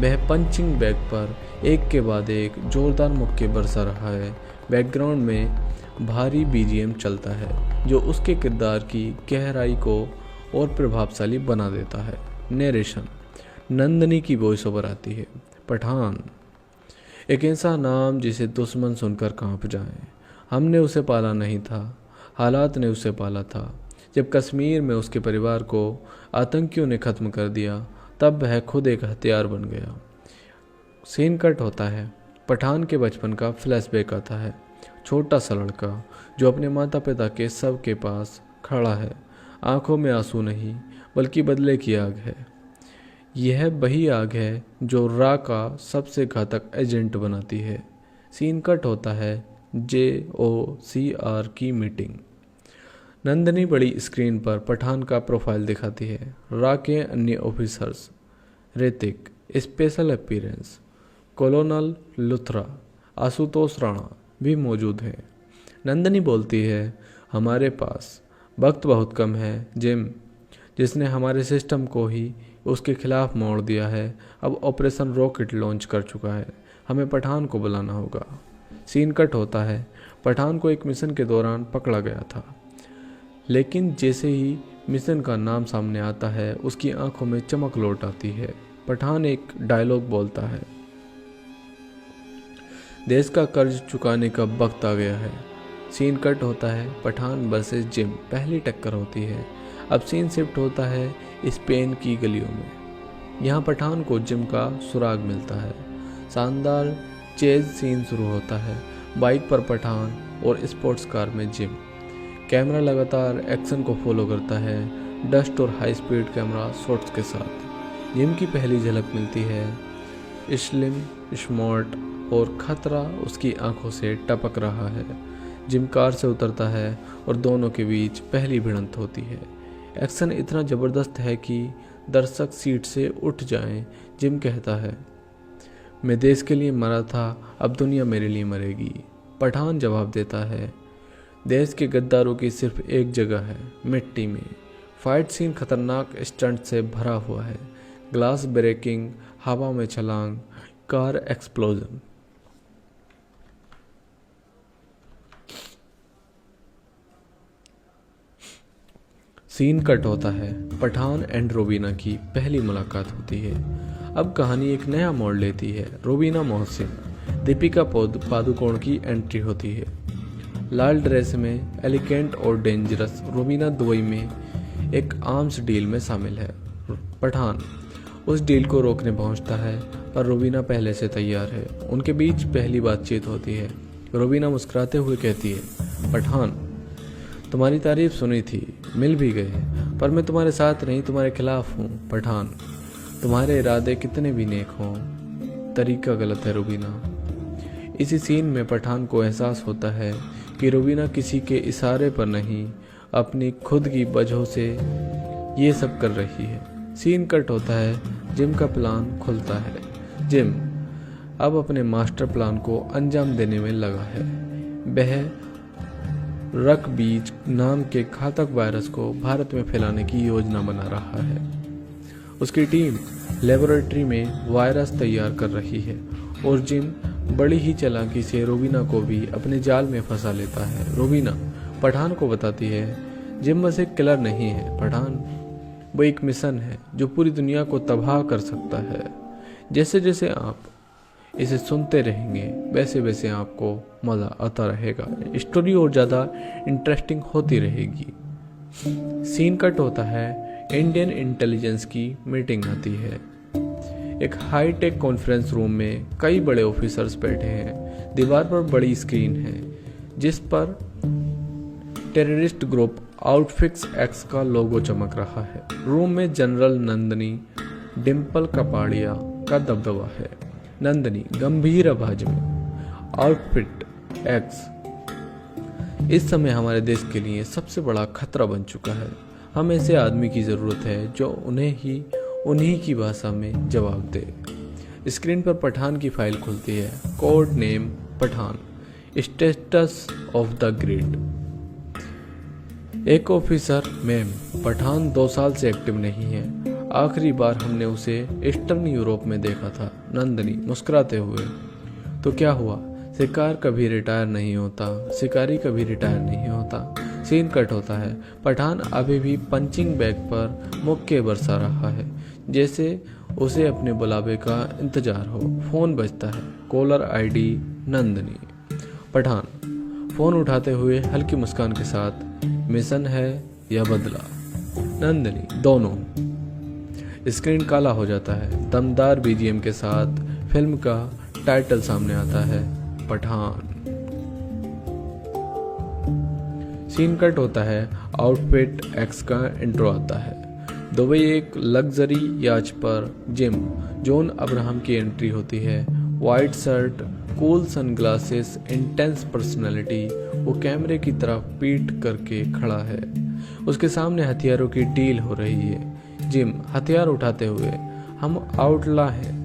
वह पंचिंग बैग पर एक के बाद एक जोरदार मुक्के बरसा रहा है। बैकग्राउंड में भारी बीजीएम चलता है, जो उसके किरदार की गहराई को और प्रभावशाली बना देता है। नरेशन नंदनी की वॉइस ओवर आती है। पठान एक ऐसा नाम जिसे दुश्मन सुनकर कांप जाए। हमने उसे पाला नहीं था, हालात ने उसे पाला था। जब कश्मीर में उसके परिवार को आतंकियों ने ख़त्म कर दिया, तब वह खुद एक हथियार बन गया। सीन कट होता है। पठान के बचपन का फ्लैशबैक आता है। छोटा सा लड़का जो अपने माता पिता के शव के पास खड़ा है। आंखों में आंसू नहीं, बल्कि बदले की आग है। यह वही आग है जो रा का सबसे घातक एजेंट बनाती है। सीन कट होता है। JOCR की मीटिंग। नंदनी बड़ी स्क्रीन पर पठान का प्रोफाइल दिखाती है। रा के अन्य officers, Hrithik, special appearance, कॉलोनल Luthra, Ashutosh Rana भी मौजूद हैं। नंदनी बोलती है, हमारे पास वक्त बहुत कम है। जिम, जिसने हमारे सिस्टम को ही उसके खिलाफ मोड़ दिया है, अब ऑपरेशन रॉकेट लॉन्च कर चुका है। हमें पठान को बुलाना होगा। सीन कट होता है। पठान को एक मिशन के दौरान पकड़ा गया था, लेकिन जैसे ही मिशन का नाम सामने आता है, उसकी आंखों में चमक लौट आती है। पठान एक डायलॉग बोलता है, देश का कर्ज चुकाने का वक्त आ गया है। सीन कट होता है। पठान वर्सेस जिम पहली टक्कर होती है। अब सीन शिफ्ट होता है स्पेन की गलियों में। यहाँ पठान को जिम का सुराग मिलता है। शानदार चेज सीन शुरू होता है। बाइक पर पठान और स्पोर्ट्स कार में जिम। कैमरा लगातार एक्शन को फॉलो करता है, डस्ट और हाई स्पीड कैमरा शॉट्स के साथ। जिम की पहली झलक मिलती है। स्लिम, स्मार्ट और खतरा उसकी आंखों से टपक रहा है। जिम कार से उतरता है और दोनों के बीच पहली भिड़ंत होती है। एक्शन इतना ज़बरदस्त है कि दर्शक सीट से उठ जाएं। जिम कहता है, मैं देश के लिए मरा था, अब दुनिया मेरे लिए मरेगी। पठान जवाब देता है, देश के गद्दारों की सिर्फ एक जगह है, मिट्टी में। फाइट सीन खतरनाक स्टंट से भरा हुआ है। ग्लास ब्रेकिंग, हवा में छलांग, कार एक्सप्लोजन। सीन कट होता है। पठान एंड रोबीना की पहली मुलाकात होती है। अब कहानी एक नया मोड़ लेती है। रोबीना मोहसिन, दीपिका पादुकोण की एंट्री होती है। लाल ड्रेस में एलिगेंट और डेंजरस रोबीना दुबई में एक आर्म्स डील में शामिल है। पठान उस डील को रोकने पहुंचता है, पर रोबीना पहले से तैयार है। उनके बीच पहली बातचीत होती है। रोबीना मुस्कुराते हुए कहती है, पठान, तुम्हारी तारीफ सुनी थी, मिल भी गए, पर मैं तुम्हारे साथ नहीं, तुम्हारे खिलाफ हूँ। पठान, तुम्हारे इरादे कितने भी नेक हों, तरीका गलत है रोबीना। इसी सीन में पठान को एहसास होता है कि रोबीना किसी के इशारे पर नहीं, अपनी खुद की वजह से ये सब कर रही है। सीन कट होता है। जिम का प्लान खुलता है। जिम अब अपने मास्टर प्लान को अंजाम देने में लगा है। वह रकबीज नाम के घातक वायरस को भारत में फैलाने की योजना बना रहा है। उसकी टीम लेबोरेटरी में वायरस तैयार कर रही है और जिम बड़ी ही चालाकी से रूबीना को भी अपने जाल में फंसा लेता है। रूबीना पठान को बताती है जिम बस एक किलर नहीं है पठान, वो एक मिशन है जो पूरी दुनिया को तबाह कर सकता है। जैसे जैसे आप इसे सुनते रहेंगे वैसे वैसे आपको मज़ा आता रहेगा, स्टोरी और ज़्यादा इंटरेस्टिंग होती रहेगी। सीन कट होता है, इंडियन इंटेलिजेंस की मीटिंग आती है। एक हाई टेक कॉन्फ्रेंस रूम में कई बड़े ऑफिसर्स बैठे हैं। दीवार पर बड़ी स्क्रीन है जिस पर टेररिस्ट ग्रुप आउटफिक्स एक्स का लोगो चमक रहा है। रूम में जनरल नंदनी डिम्पल कपाड़िया का दबदबा है। नंदनी गंभीर आवाज में, आउटफिट एक्स इस समय हमारे देश के लिए सबसे बड़ा खतरा बन चुका है। हम ऐसे आदमी की ज़रूरत है जो उन्हीं की भाषा में जवाब दे। स्क्रीन पर पठान की फाइल खुलती है। Code name Pathaan, status of the grid. एक ऑफिसर, मैम पठान 2 साल से एक्टिव नहीं है। आखिरी बार हमने उसे ईस्टर्न यूरोप में देखा था। नंदनी मुस्कुराते हुए, तो क्या हुआ? शिकार कभी रिटायर नहीं होता, शिकारी कभी रिटायर नहीं होता। सीन कट होता है, पठान अभी भी पंचिंग बैग पर मुक्के बरसा रहा है जैसे उसे अपने बुलावे का इंतजार हो। फोन बजता है, caller ID Nandini. Pathaan phone उठाते हुए हल्की मुस्कान के साथ, मिशन है या बदला? नंदनी, दोनों। स्क्रीन काला हो जाता है। दमदार बीजीएम के साथ फिल्म का टाइटल सामने आता है, पठान। सीन कट होता है, आउटफिट एक्स का इंट्रो आता है। दुबई एक लग्जरी याच पर जिम जॉन अब्राहम की एंट्री होती है। White shirt, cool sunglasses, intense personality. वो कैमरे की तरफ पीठ करके खड़ा है। उसके सामने हथियारों की डील हो रही है। जिम हथियार उठाते हुए, हम आउटला हैं,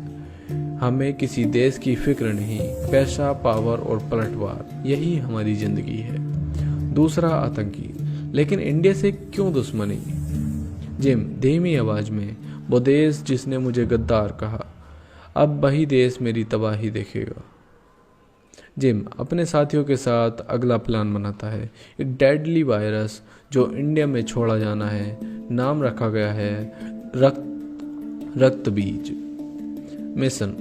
हमें किसी देश की फिक्र नहीं, पैसा, पावर और पलटवार, यही हमारी जिंदगी है। दूसरा आतंकी, लेकिन इंडिया से क्यों दुश्मनी? जिम धीमी आवाज में, वो देश जिसने मुझे गद्दार कहा, अब वही देश मेरी तबाही देखेगा। जिम अपने साथियों के साथ अगला प्लान बनाता है। एक डेडली वायरस जो इंडिया में छोड़ा जाना है। नाम रखा गया है रक्त बीज। मिशन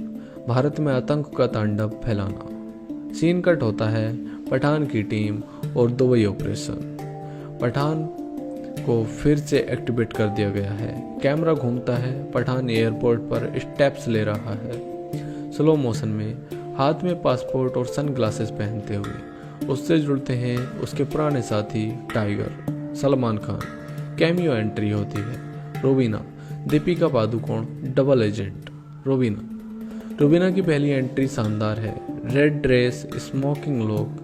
भारत में आतंक का तांडव फैलाना। सीन कट होता है, पठान की टीम और दुबई ऑपरेशन। पठान को फिर से एक्टिवेट कर दिया गया है। कैमरा घूमता है, पठान एयरपोर्ट पर स्टेप्स ले रहा है। स्लो मोशन में, हाथ में पासपोर्ट और सनग्लासेस पहनते हुए। उससे जुड़ते हैं उसके पुराने साथी Tiger, Salman Khan. Cameo entry होती है। Rubina, Deepika Padukone, double agent. रूबीना की पहली एंट्री शानदार है। Red dress, smoking look.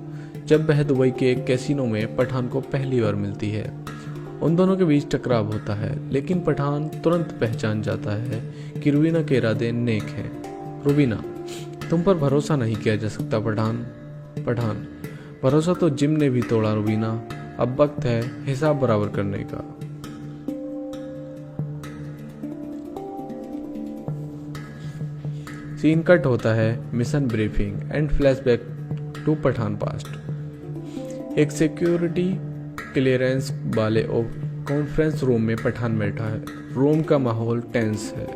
जब वह दुबई के एक कैसीनो में पठान को पहली बार मिलती है, उन दोनों के बीच टकराव होता है, लेकिन पठान तुरंत पहचान जाता है कि रूबीना के इरादे नेक हैं। रूबीना, तुम पर भरोसा नहीं किया जा सकता पठान। भरोसा तो जिम ने भी तोड़ा रूबीना, अब वक्त है हिसाब बराबर करने का। सीन कट होता है, mission briefing and flashback to Pathaan past. एक सिक्योरिटी क्लियरेंस वाले कॉन्फ्रेंस रूम में पठान बैठा है। रूम का माहौल टेंस है।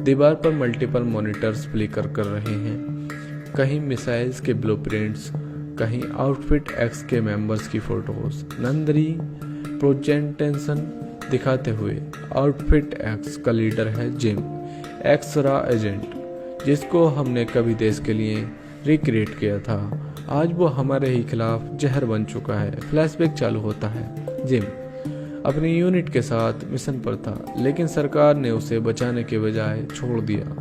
दीवार पर मल्टीपल मॉनिटर्स फ्लिकर कर रहे हैं, कहीं मिसाइल्स के ब्लूप्रिंट्स, कहीं आउटफिट एक्स के मेंबर्स की फोटोज। नंदनी प्रेजेंटेशन दिखाते हुए, आउटफिट एक्स का लीडर है जिम, एक्स-रा एजेंट, जिसको हमने कभी देश के लिए रिक्रिएट किया था। आज वो हमारे ही खिलाफ जहर बन चुका है। फ्लैशबैक चालू होता है। जिम अपनी यूनिट के साथ मिशन पर था, लेकिन सरकार ने उसे बचाने के बजाय छोड़ दिया।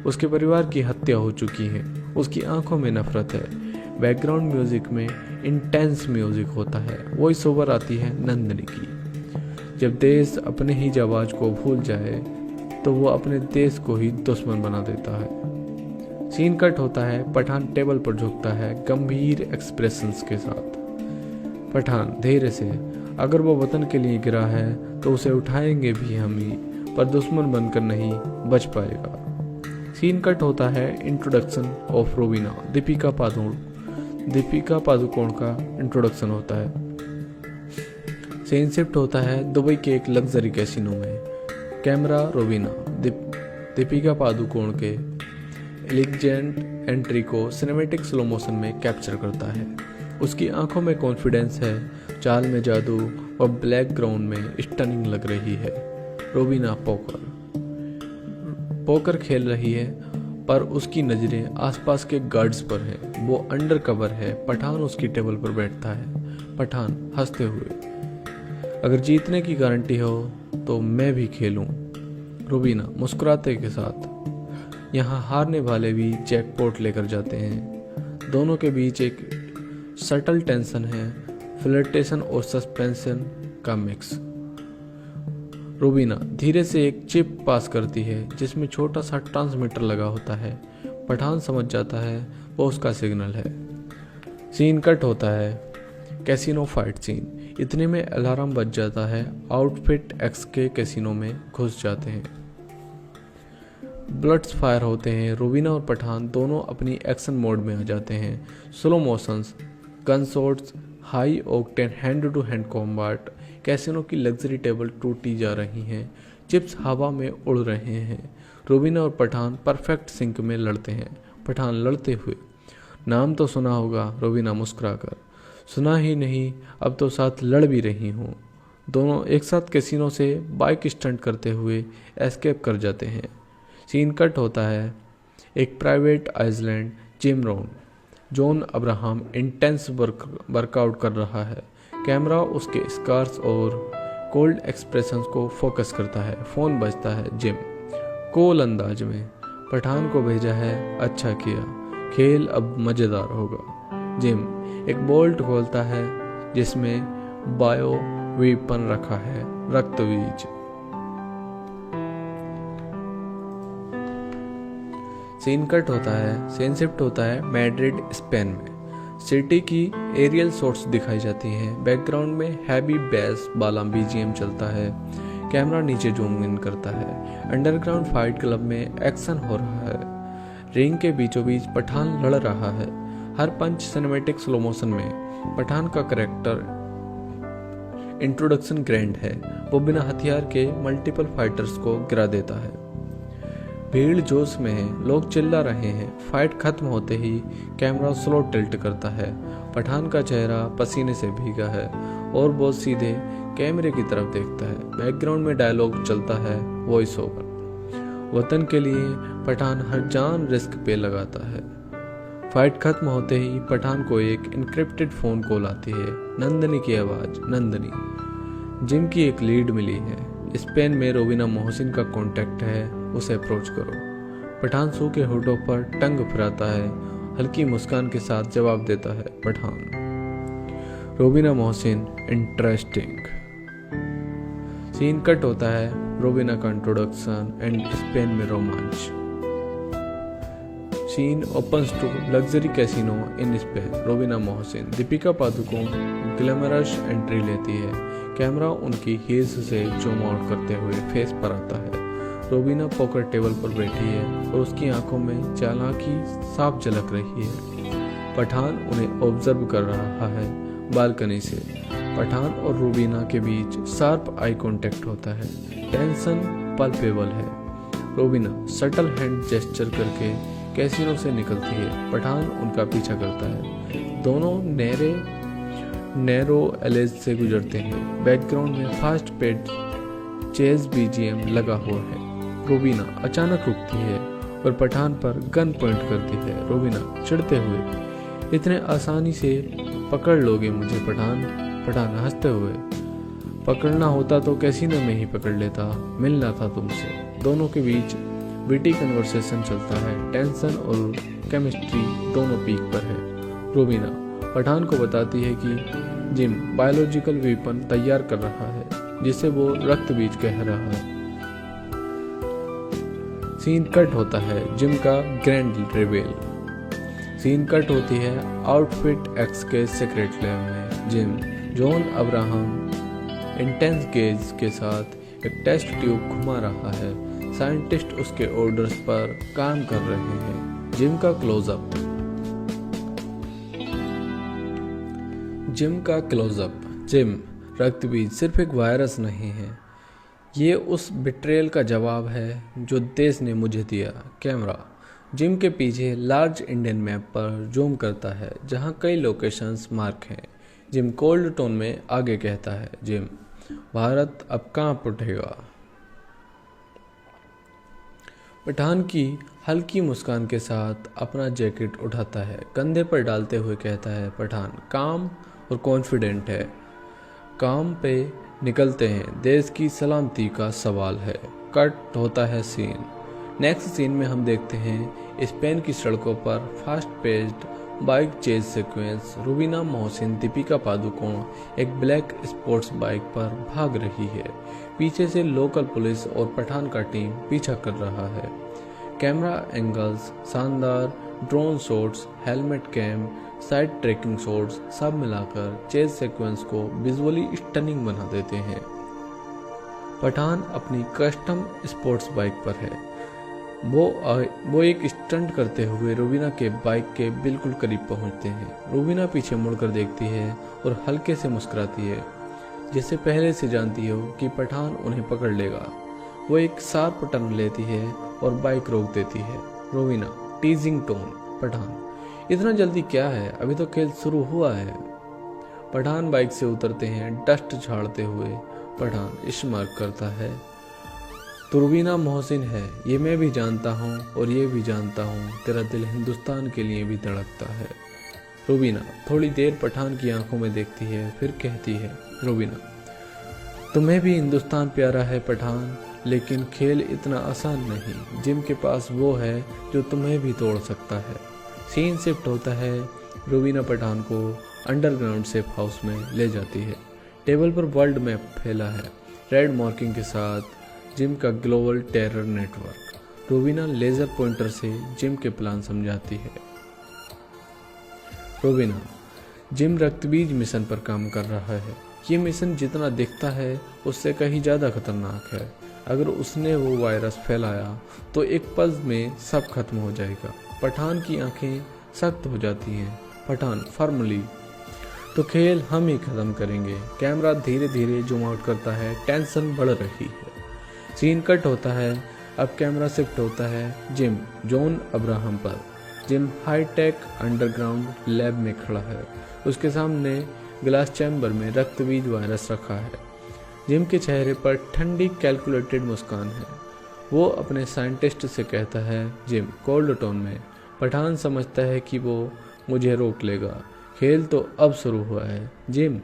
उसके परिवार की हत्या हो चुकी है। उसकी आंखों में नफरत है। बैकग्राउंड म्यूजिक में इंटेंस म्यूजिक होता है। वॉइस ओवर आती है नंदनी की। जब देश अपने ही जाबाज को भूल जाए तो वो अपने देश को ही दुश्मन बना देता है। सीन कट होता है, पठान टेबल पर झुकता है गंभीर एक्सप्रेशंस के साथ। पठान धीरे से, अगर वो वतन के लिए गिरा है तो उसे उठाएंगे भी हम ही। पर दुश्मन बनकर नहीं बच पाएगा। सीन कट होता है इंट्रोडक्शन ऑफ रोबीना। दीपिका पादुकोण का इंट्रोडक्शन होता है। सीन शिफ्ट होता है दुबई के एक लग्जरी कैसीनो में। कैमरा रोबीना दीपिका पादुकोण के एलिगेंट एंट्री को सिनेमैटिक स्लो मोशन में कैप्चर करता है। उसकी आंखों में कॉन्फिडेंस है, चाल में जादू और ब्लैक ग्राउंड में स्टनिंग लग रही है। रोबीना पोकर खेल रही है, पर उसकी नज़रें आसपास के गार्ड्स पर हैं। वो अंडर कवर है। पठान उसकी टेबल पर बैठता है। पठान हंसते हुए, अगर जीतने की गारंटी हो तो मैं भी खेलूं। रोबीना मुस्कुराते के साथ, यहाँ हारने वाले भी जैकपॉट लेकर जाते हैं। दोनों के बीच एक सटल टेंशन है, फ्लर्टेशन और सस्पेंशन का मिक्स। रोबीना धीरे से एक चिप पास करती है जिसमें छोटा सा ट्रांसमीटर लगा होता है। पठान समझ जाता है वो उसका सिग्नल है। सीन कट होता है कैसीनो फाइट सीन। इतने में अलार्म बज जाता है। आउटफिट एक्स के कैसीनो में घुस जाते हैं। बुलेट्स फायर होते हैं। रोबीना और पठान दोनों अपनी एक्शन मोड में आ जाते हैं। Slow motions, gun shots, high octane hand to hand combat. Casino की लग्जरी टेबल टूटी जा रही हैं। चिप्स हवा में उड़ रहे हैं। रोबीना और पठान परफेक्ट सिंक में लड़ते हैं। पठान लड़ते हुए, नाम तो सुना होगा। रोबीना मुस्कुराकर, सुना ही नहीं, अब तो साथ लड़ भी रही हूँ। दोनों एक साथ कैसीनो से बाइक स्टंट करते हुए एस्केप कर जाते हैं। सीन कट होता है एक private island gym round. John Abraham intense workout कर रहा है। कैमरा उसके स्कार्स और कोल्ड एक्सप्रेशंस को फोकस करता है। फ़ोन बजता है। जिम कूल अंदाज में, पठान को भेजा है, अच्छा किया, खेल अब मज़ेदार होगा। जिम एक बोल्ट खोलता है जिसमें बायो वेपन रखा है, रक्त बीज। सीन कट होता है, सीन शिफ्ट होता है मैड्रिड स्पेन में। सिटी की एरियल शॉट्स दिखाई जाती हैं। बैकग्राउंड में हैवी बेस वाला बीजीएम चलता है। कैमरा नीचे जूम इन करता है। अंडरग्राउंड फाइट क्लब में एक्शन हो रहा है। रिंग के बीचों बीच पठान लड़ रहा है। हर पंच सिनेमैटिक स्लो मोशन में। पठान का कैरेक्टर इंट्रोडक्शन ग्रैंड है। वो बिना हथियार के मल्टीपल फाइटर्स को गिरा देता है। भीड़ जोश में है, लोग चिल्ला रहे हैं। फाइट खत्म होते ही कैमरा स्लो टिल्ट करता है। पठान का चेहरा पसीने से भीगा है और वो सीधे कैमरे की तरफ देखता है। बैकग्राउंड में डायलॉग चलता है, वॉइस ओवर। वतन के लिए पठान हर जान रिस्क पे लगाता है। फाइट खत्म होते ही पठान को एक इनक्रिप्टेड फोन कॉल आती है। नंदनी की आवाज़। नंदनी, जिम की एक लीड मिली है। स्पेन में रोबीना मोहसिन का कांटेक्ट है, उसे अप्रोच करो। पठान सूखे होठों पर टंग फिराता है। हल्की मुस्कान के साथ जवाब देता है Pathaan, Rubina Mohsin interesting. Scene cut होता है रोबीना का इंट्रोडक्शन एंड स्पेन में रोमांच। Scene opens to luxury casino in Spain. Rubina Mohsin Deepika Padukone glamorous entry लेती है। कैमरा उनकी हील्स से जूम आउट करते हुए फेस पर आता है। रोबीना पोकर टेबल पर बैठी है और उसकी आंखों में चालाकी साफ झलक रही है। पठान उन्हें ऑब्जर्व कर रहा है बालकनी से। पठान और रोबीना के बीच शार्प आई कांटेक्ट होता है। टेंशन पल्पेबल है। रोबीना सटल हैंड जेस्चर करके कैसीनो से निकलती है। पठान उनका पीछा करता है। दोनों नैरो एलेज से गुजरते हैं। बैकग्राउंड में फास्ट पेड चेज बीजीएम लगा हुआ है। रोबीना अचानक रुकती है और पठान पर गन पॉइंट करती है। रोबीना चिढ़ते हुए, इतने आसानी से पकड़ लोगे मुझे पठान? पठान हंसते हुए, पकड़ना होता तो कैसीनो में ही पकड़ लेता, मिलना था तुमसे। दोनों के बीच विटी कन्वर्सेशन चलता है। टेंशन और केमिस्ट्री दोनों पीक पर है। रोबीना पठान को बताती है कि जिम बायोलॉजिकल वेपन तैयार कर रहा है जिसे वो रक्त बीज कह रहा है। सीन कट होता है जिम का ग्रैंड रिवील। सीन कट होती है आउटफिट एक्स के सीक्रेट लैब में। Gym John Abraham intense gauge के साथ एक टेस्ट ट्यूब घुमा रहा है। साइंटिस्ट उसके ऑर्डर्स पर काम कर रहे हैं। जिम का क्लोजअप। जिम रक्तबीज सिर्फ एक वायरस नहीं है, ये उस बिट्रेयल का जवाब है जो देश ने मुझे दिया। कैमरा जिम के पीछे लार्ज इंडियन मैप पर जूम करता है जहां कई लोकेशंस मार्क हैं। जिम कोल्ड टोन में आगे कहता है, जिम भारत अब कांप उठेगा। पठान की हल्की मुस्कान के साथ अपना जैकेट उठाता है, कंधे पर डालते हुए कहता है, पठान काम और कॉन्फिडेंट है। काम पे निकलते हैं, देश की सलामती का सवाल है। कट होता है सीन। नेक्स्ट सीन में हम देखते हैं स्पेन की सड़कों पर fast paced bike chase sequence. Rubina Mohsin Deepika Padukone एक ब्लैक स्पोर्ट्स बाइक पर भाग रही है। पीछे से लोकल पुलिस और पठान का टीम पीछा कर रहा है। कैमरा एंगल्स शानदार, drone shots, helmet cam, side tracking shots सब मिलाकर चेज सीक्वेंस को विजुअली स्टनिंग बना देते हैं। पठान अपनी कस्टम स्पोर्ट्स बाइक पर है। वो एक स्टंट करते हुए रुबीना के बाइक के बिल्कुल करीब पहुंचते हैं। रुबीना पीछे मुड़कर देखती है और हल्के से मुस्कुराती है, जैसे पहले से जानती हो कि पठान उन्हें पकड़ लेगा। वो एक शार्प टर्न लेती है और बाइक रोक देती है। रुबीना टीजिंग टोन, पठान इतना जल्दी क्या है, अभी तो खेल शुरू हुआ है। पठान बाइक से उतरते हैं, डस्ट झाड़ते हुए। पठान स्मार्क करता है, तो रुबीना मोहसिन है, ये मैं भी जानता हूँ और ये भी जानता हूँ तेरा दिल हिंदुस्तान के लिए भी धड़कता है। रुबीना थोड़ी देर पठान की आंखों में देखती है, फिर कहती है, रुबीना तुम्हें भी हिंदुस्तान प्यारा है पठान, लेकिन खेल इतना आसान नहीं। जिम के पास वो है जो तुम्हें भी तोड़ सकता है। सीन शिफ्ट होता है। रुबीना पठान को अंडरग्राउंड सेफ हाउस में ले जाती है। टेबल पर वर्ल्ड मैप फैला है, रेड मार्किंग के साथ जिम का global terror network. Rubina laser pointer से जिम के प्लान समझाती है। रुबीना जिम रक्तबीज मिशन पर काम कर रहा है। ये मिशन जितना दिखता है उससे कहीं ज़्यादा खतरनाक है। अगर उसने वो वायरस फैलाया तो एक पल में सब खत्म हो जाएगा। पठान की आंखें सख्त हो जाती हैं। पठान फॉर्मली, तो खेल हम ही खत्म करेंगे। कैमरा धीरे धीरे जूम आउट करता है, टेंशन बढ़ रही है। सीन कट होता है। अब कैमरा शिफ्ट होता है जिम जॉन अब्राहम पर। जिम हाईटेक अंडरग्राउंड लैब में खड़ा है। उसके सामने ग्लास चैम्बर में रक्तबीज वायरस रखा है। जिम के चेहरे पर ठंडी कैलकुलेटेड मुस्कान है। वो अपने साइंटिस्ट से कहता है, जिम कोल्ड टोन में। पठान समझता है कि वो मुझे रोक लेगा। खेल तो अब शुरू हुआ है। जिम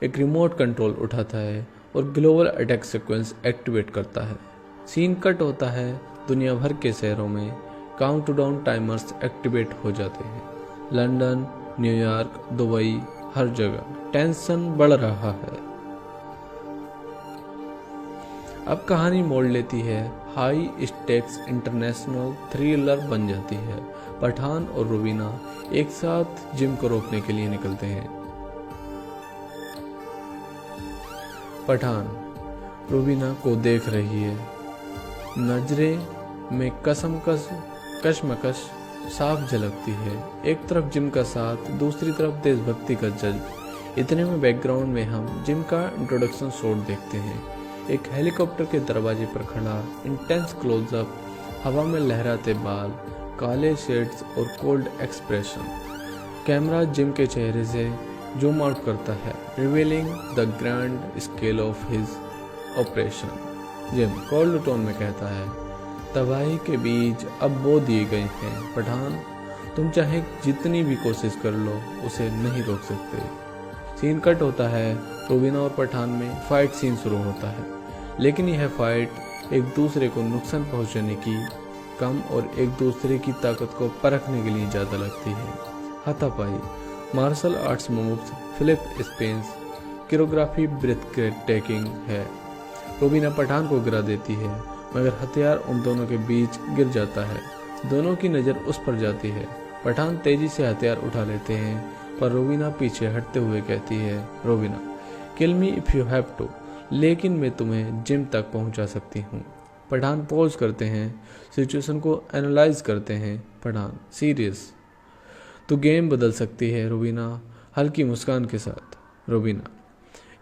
एक रिमोट कंट्रोल उठाता है और ग्लोबल अटैक सीक्वेंस एक्टिवेट करता है। सीन कट होता है। दुनिया भर के शहरों में काउंटडाउन टाइमर्स एक्टिवेट हो जाते हैं। लंदन, न्यूयॉर्क, दुबई, हर जगह टेंशन बढ़ रहा है। अब कहानी मोड़ लेती है, हाई स्टेक्स इंटरनेशनल थ्रिलर बन जाती है। पठान और रुबीना एक साथ जिम को रोकने के लिए निकलते हैं। पठान रुबीना को देख रही है, नजरें में कशमकश साफ झलकती है। एक तरफ जिम का साथ, दूसरी तरफ देशभक्ति का जज्ब। इतने में बैकग्राउंड में हम जिम का इंट्रोडक्शन शॉट देखते हैं। एक हेलीकॉप्टर के दरवाजे पर खड़ा, इंटेंस क्लोजअप, हवा में लहराते बाल, काले शेड्स और कोल्ड एक्सप्रेशन। कैमरा जिम के चेहरे से जूम आउट करता है, revealing the grand scale of his operation. Gym cold tone में कहता है, तबाही के बीज अब बो दिए गए हैं। पठान तुम चाहे जितनी भी कोशिश कर लो उसे नहीं रोक सकते। सीन कट होता है। रुबीना और पठान में फाइट सीन शुरू होता है, लेकिन यह फाइट एक दूसरे को नुकसान पहुंचाने की कम और एक दूसरे की ताकत को परखने के लिए ज़्यादा लगती है। हाथापाई, martial arts moves, flip spins, choreography breath taking है। रुबीना पठान को गिरा देती है, मगर हथियार उन दोनों के बीच गिर जाता है। दोनों की नज़र उस पर जाती है। पठान तेजी से हथियार उठा लेते हैं, पर रुबीना पीछे हटते हुए कहती है, Rubina kill me if you have to, लेकिन मैं तुम्हें जिम तक पहुंचा सकती हूँ। पठान पॉज करते हैं, सिचुएशन को एनालाइज करते हैं। पठान सीरियस? तो गेम बदल सकती है रूबीना हल्की मुस्कान के साथ। रूबीना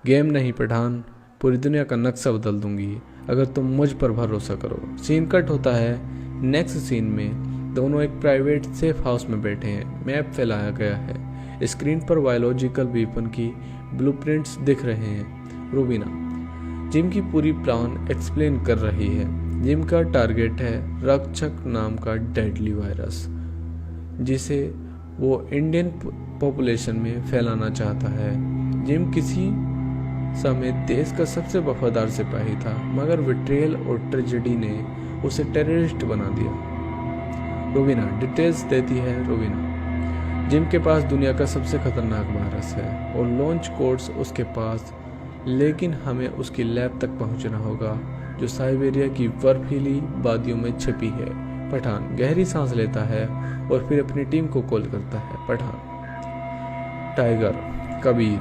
गेम नहीं पठान, पूरी दुनिया का नक्शा बदल दूंगी अगर तुम मुझ पर भरोसा करो। सीन कट होता है। नेक्स्ट सीन में दोनों एक प्राइवेट सेफ हाउस में बैठे हैं। मैप फैलाया गया है। स्क्रीन पर बायोलॉजिकल वेपन की ब्लूप्रिंट्स दिख रहे हैं। रूबीना जिम की पूरी प्लान एक्सप्लेन कर रही है। जिम का टारगेट है रक्षक नाम का डेडली वायरस, जिसे वो इंडियन पॉपुलेशन में फैलाना चाहता है। जिम किसी समय देश का सबसे वफादार सिपाही था, मगर विट्रेल और ट्रेजेडी ने उसे टेररिस्ट बना दिया। रूबीना डिटेल्स देती है। रूबीना जिम के पास दुनिया का सबसे खतरनाक वायरस है और लॉन्च कोड्स उसके पास, लेकिन हमें उसकी लैब तक पहुंचना होगा जो साइबेरिया की बर्फीली वादियों में छिपी है। पठान गहरी सांस लेता है और फिर अपनी टीम को कॉल करता है। पठान टाइगर, कबीर,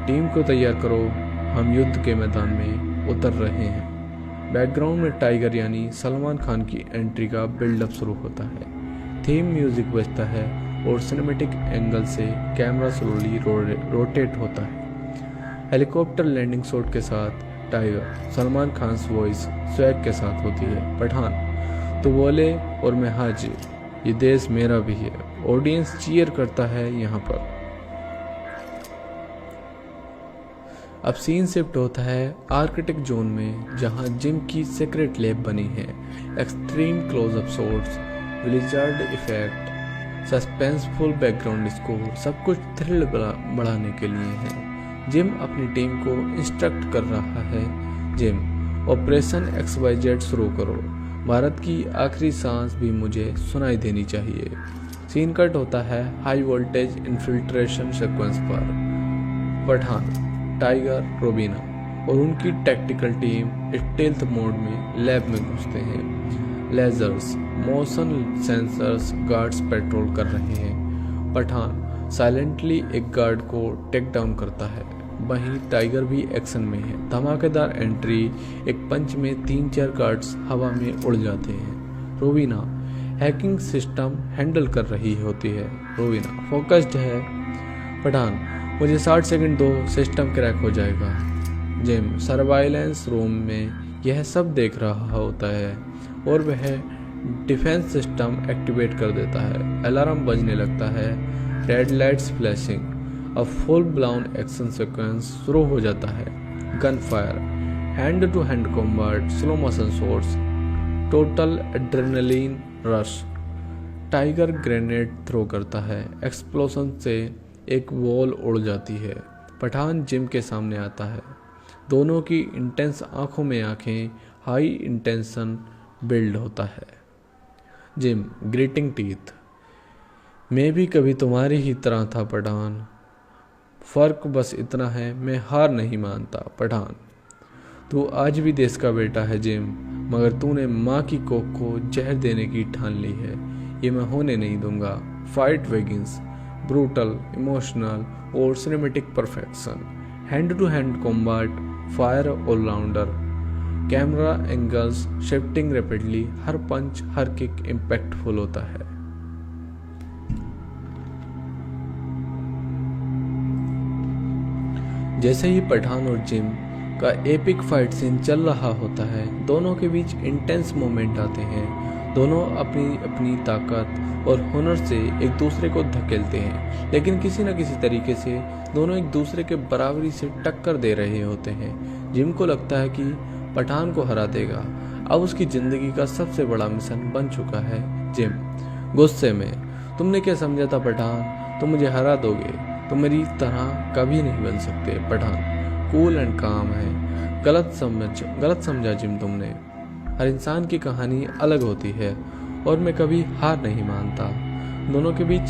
टीम को तैयार करो, हम युद्ध के मैदान में उतर रहे हैं। बैकग्राउंड में टाइगर यानी सलमान खान की एंट्री का बिल्डअप शुरू होता है। थीम म्यूजिक बजता है और सिनेमैटिक एंगल से कैमरा स्लोली रोटेट होता है। हेलीकॉप्टर लैंडिंग शॉट के साथ tiger Salman Khan voice swag के साथ होती है। पठान तो बोले और मैं हाजिर, ये देश मेरा भी है। ऑडियंस चीयर करता है यहाँ पर। अब सीन शिफ्ट होता है आर्कटिक जोन में, जहां जिम की सीक्रेट लैब बनी है। Extreme closeup shots, blizzard effect, suspenseful background score, सब कुछ थ्रिल बढ़ाने के लिए है। जिम अपनी टीम को इंस्ट्रक्ट कर रहा है। जिम ऑपरेशन XYZ शुरू करो। भारत की आखिरी सांस भी मुझे सुनाई देनी चाहिए। सीन कट होता है हाई वोल्टेज इन्फिल्ट्रेशन सीक्वेंस पर। पठान टाइगर, रूबीना और उनकी टैक्टिकल टीम स्टेल्थ मोड में लैब में घुसते हैं। Lasers, motion sensors guards patrol कर रहे हैं। पठान साइलेंटली एक गार्ड को टेक डाउन करता है। वहीं टाइगर भी एक्शन में है। धमाकेदार एंट्री, एक पंच में 3-4 गार्ड्स हवा में उड़ जाते हैं। रूबीना हैकिंग सिस्टम हैंडल कर रही होती है। रूबीना फोकस्ड है। पठान मुझे 60 सेकंड दो, सिस्टम क्रैक हो जाएगा। जिम सर्वाइलेंस रूम में यह सब देख रहा होता है और वह डिफेंस सिस्टम एक्टिवेट कर देता है। अलार्म बजने लगता है। Red lights flashing. अब फुल ब्लाउन एक्शन सीक्वेंस शुरू हो जाता है। Gun fire, hand to hand combat, slow motion shots, total adrenaline rush. Tiger grenade throw करता है। एक्सप्लोजन से एक वॉल उड़ जाती है। पठान जिम के सामने आता है। दोनों की इंटेंस आंखों में आंखें, हाई इंटेंशन बिल्ड होता है। जिम ग्रीटिंग टीथ, मैं भी कभी तुम्हारी ही तरह था पठान, फर्क बस इतना है मैं हार नहीं मानता। पठान तू आज भी देश का बेटा है जिम, मगर तूने माँ की कोख को जहर देने की ठान ली है। ये मैं होने नहीं दूंगा। फाइट वेगिंस, ब्रूटल, इमोशनल और cinematic perfection. Hand to hand combat, fire allrounder, camera angles shifting rapidly, हर पंच हर किक इम्पैक्टफुल होता है। जैसे ही पठान और जिम का एपिक फाइट सीन चल रहा होता है, दोनों के बीच इंटेंस मोमेंट आते हैं। दोनों अपनी अपनी ताकत और हुनर से एक दूसरे को धकेलते हैं, लेकिन किसी न किसी तरीके से दोनों एक दूसरे के बराबरी से टक्कर दे रहे होते हैं। जिम को लगता है कि पठान को हरा देगा। अब उसकी जिंदगी का सबसे बड़ा मिशन बन चुका है। जिम गुस्से में, तुमने क्या समझा था पठान, तुम मुझे हरा दोगे, तुम मेरी तरह कभी नहीं बन सकते। पठान कूल एंड काम है। गलत समझा जिम तुमने। हर इंसान की कहानी अलग होती है और मैं कभी हार नहीं मानता। दोनों के बीच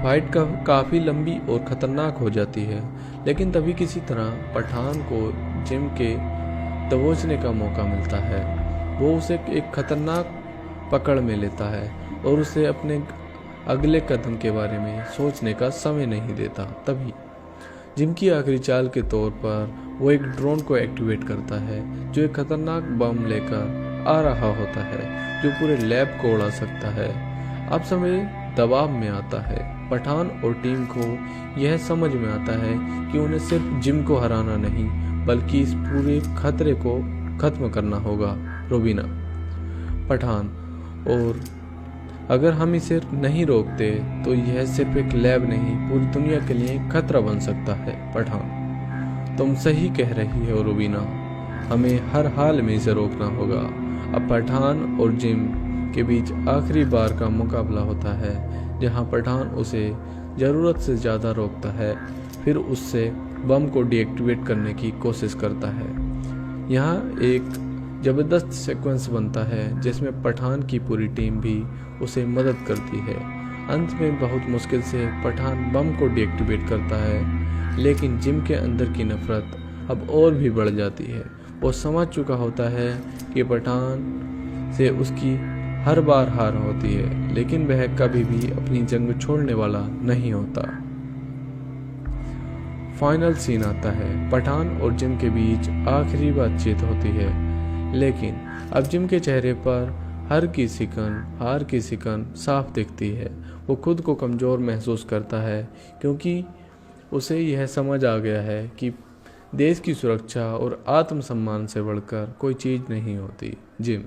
फाइट काफी लंबी और खतरनाक हो जाती है, लेकिन तभी किसी तरह पठान को जिम के दबोचने का मौका मिलता है। वो उसे एक खतरनाक पकड़ में लेता है और उसे अपने अगले कदम के बारे में सोचने का समय नहीं देता। तभी जिम की आखिरी चाल के तौर पर वो एक ड्रोन को एक्टिवेट करता है जो एक खतरनाक बम लेकर आ रहा होता है जो पूरे लैब को उड़ा सकता है। अब समय दबाव में आता है। पठान और टीम को यह समझ में आता है कि उन्हें सिर्फ जिम को हराना नहीं बल्कि इस पूरे खतरे को खत्म करना होगा। रोबीना, पठान, और अगर हम इसे नहीं रोकते तो यह सिर्फ एक लैब नहीं पूरी दुनिया के लिए खतरा बन सकता है। पठान, तुम सही कह रही हो रोबीना, हमें हर हाल में इसे रोकना होगा। अब पठान और जिम के बीच आखिरी बार का मुकाबला होता है जहां पठान उसे ज़रूरत से ज़्यादा रोकता है, फिर उससे बम को डीएक्टिवेट करने की कोशिश करता है। यहाँ एक ज़बरदस्त सीक्वेंस बनता है जिसमें पठान की पूरी टीम भी उसे मदद करती है। अंत में बहुत मुश्किल से पठान बम को डीएक्टिवेट करता है, लेकिन जिम के अंदर की नफरत अब और भी बढ़ जाती है। वो समझ चुका होता है कि पठान से उसकी हर बार हार होती है, लेकिन वह कभी भी अपनी जंग छोड़ने वाला नहीं होता। फाइनल सीन आता है। पठान और जिम के बीच आखिरी बातचीत होती है, लेकिन अब जिम के चेहरे पर हार की सिकन साफ दिखती है। वो खुद को कमज़ोर महसूस करता है क्योंकि उसे यह समझ आ गया है कि देश की सुरक्षा और आत्मसम्मान से बढ़कर कोई चीज़ नहीं होती। जिम,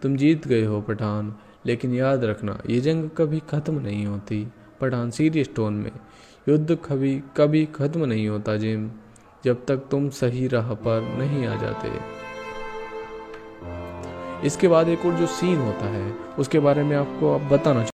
तुम जीत गए हो पठान, लेकिन याद रखना ये जंग कभी ख़त्म नहीं होती। पठान सीरियस टोन में, युद्ध कभी ख़त्म नहीं होता जिम, जब तक तुम सही राह पर नहीं आ जाते। इसके बाद एक और जो सीन होता है उसके बारे में आपको अब बताना चाहिए।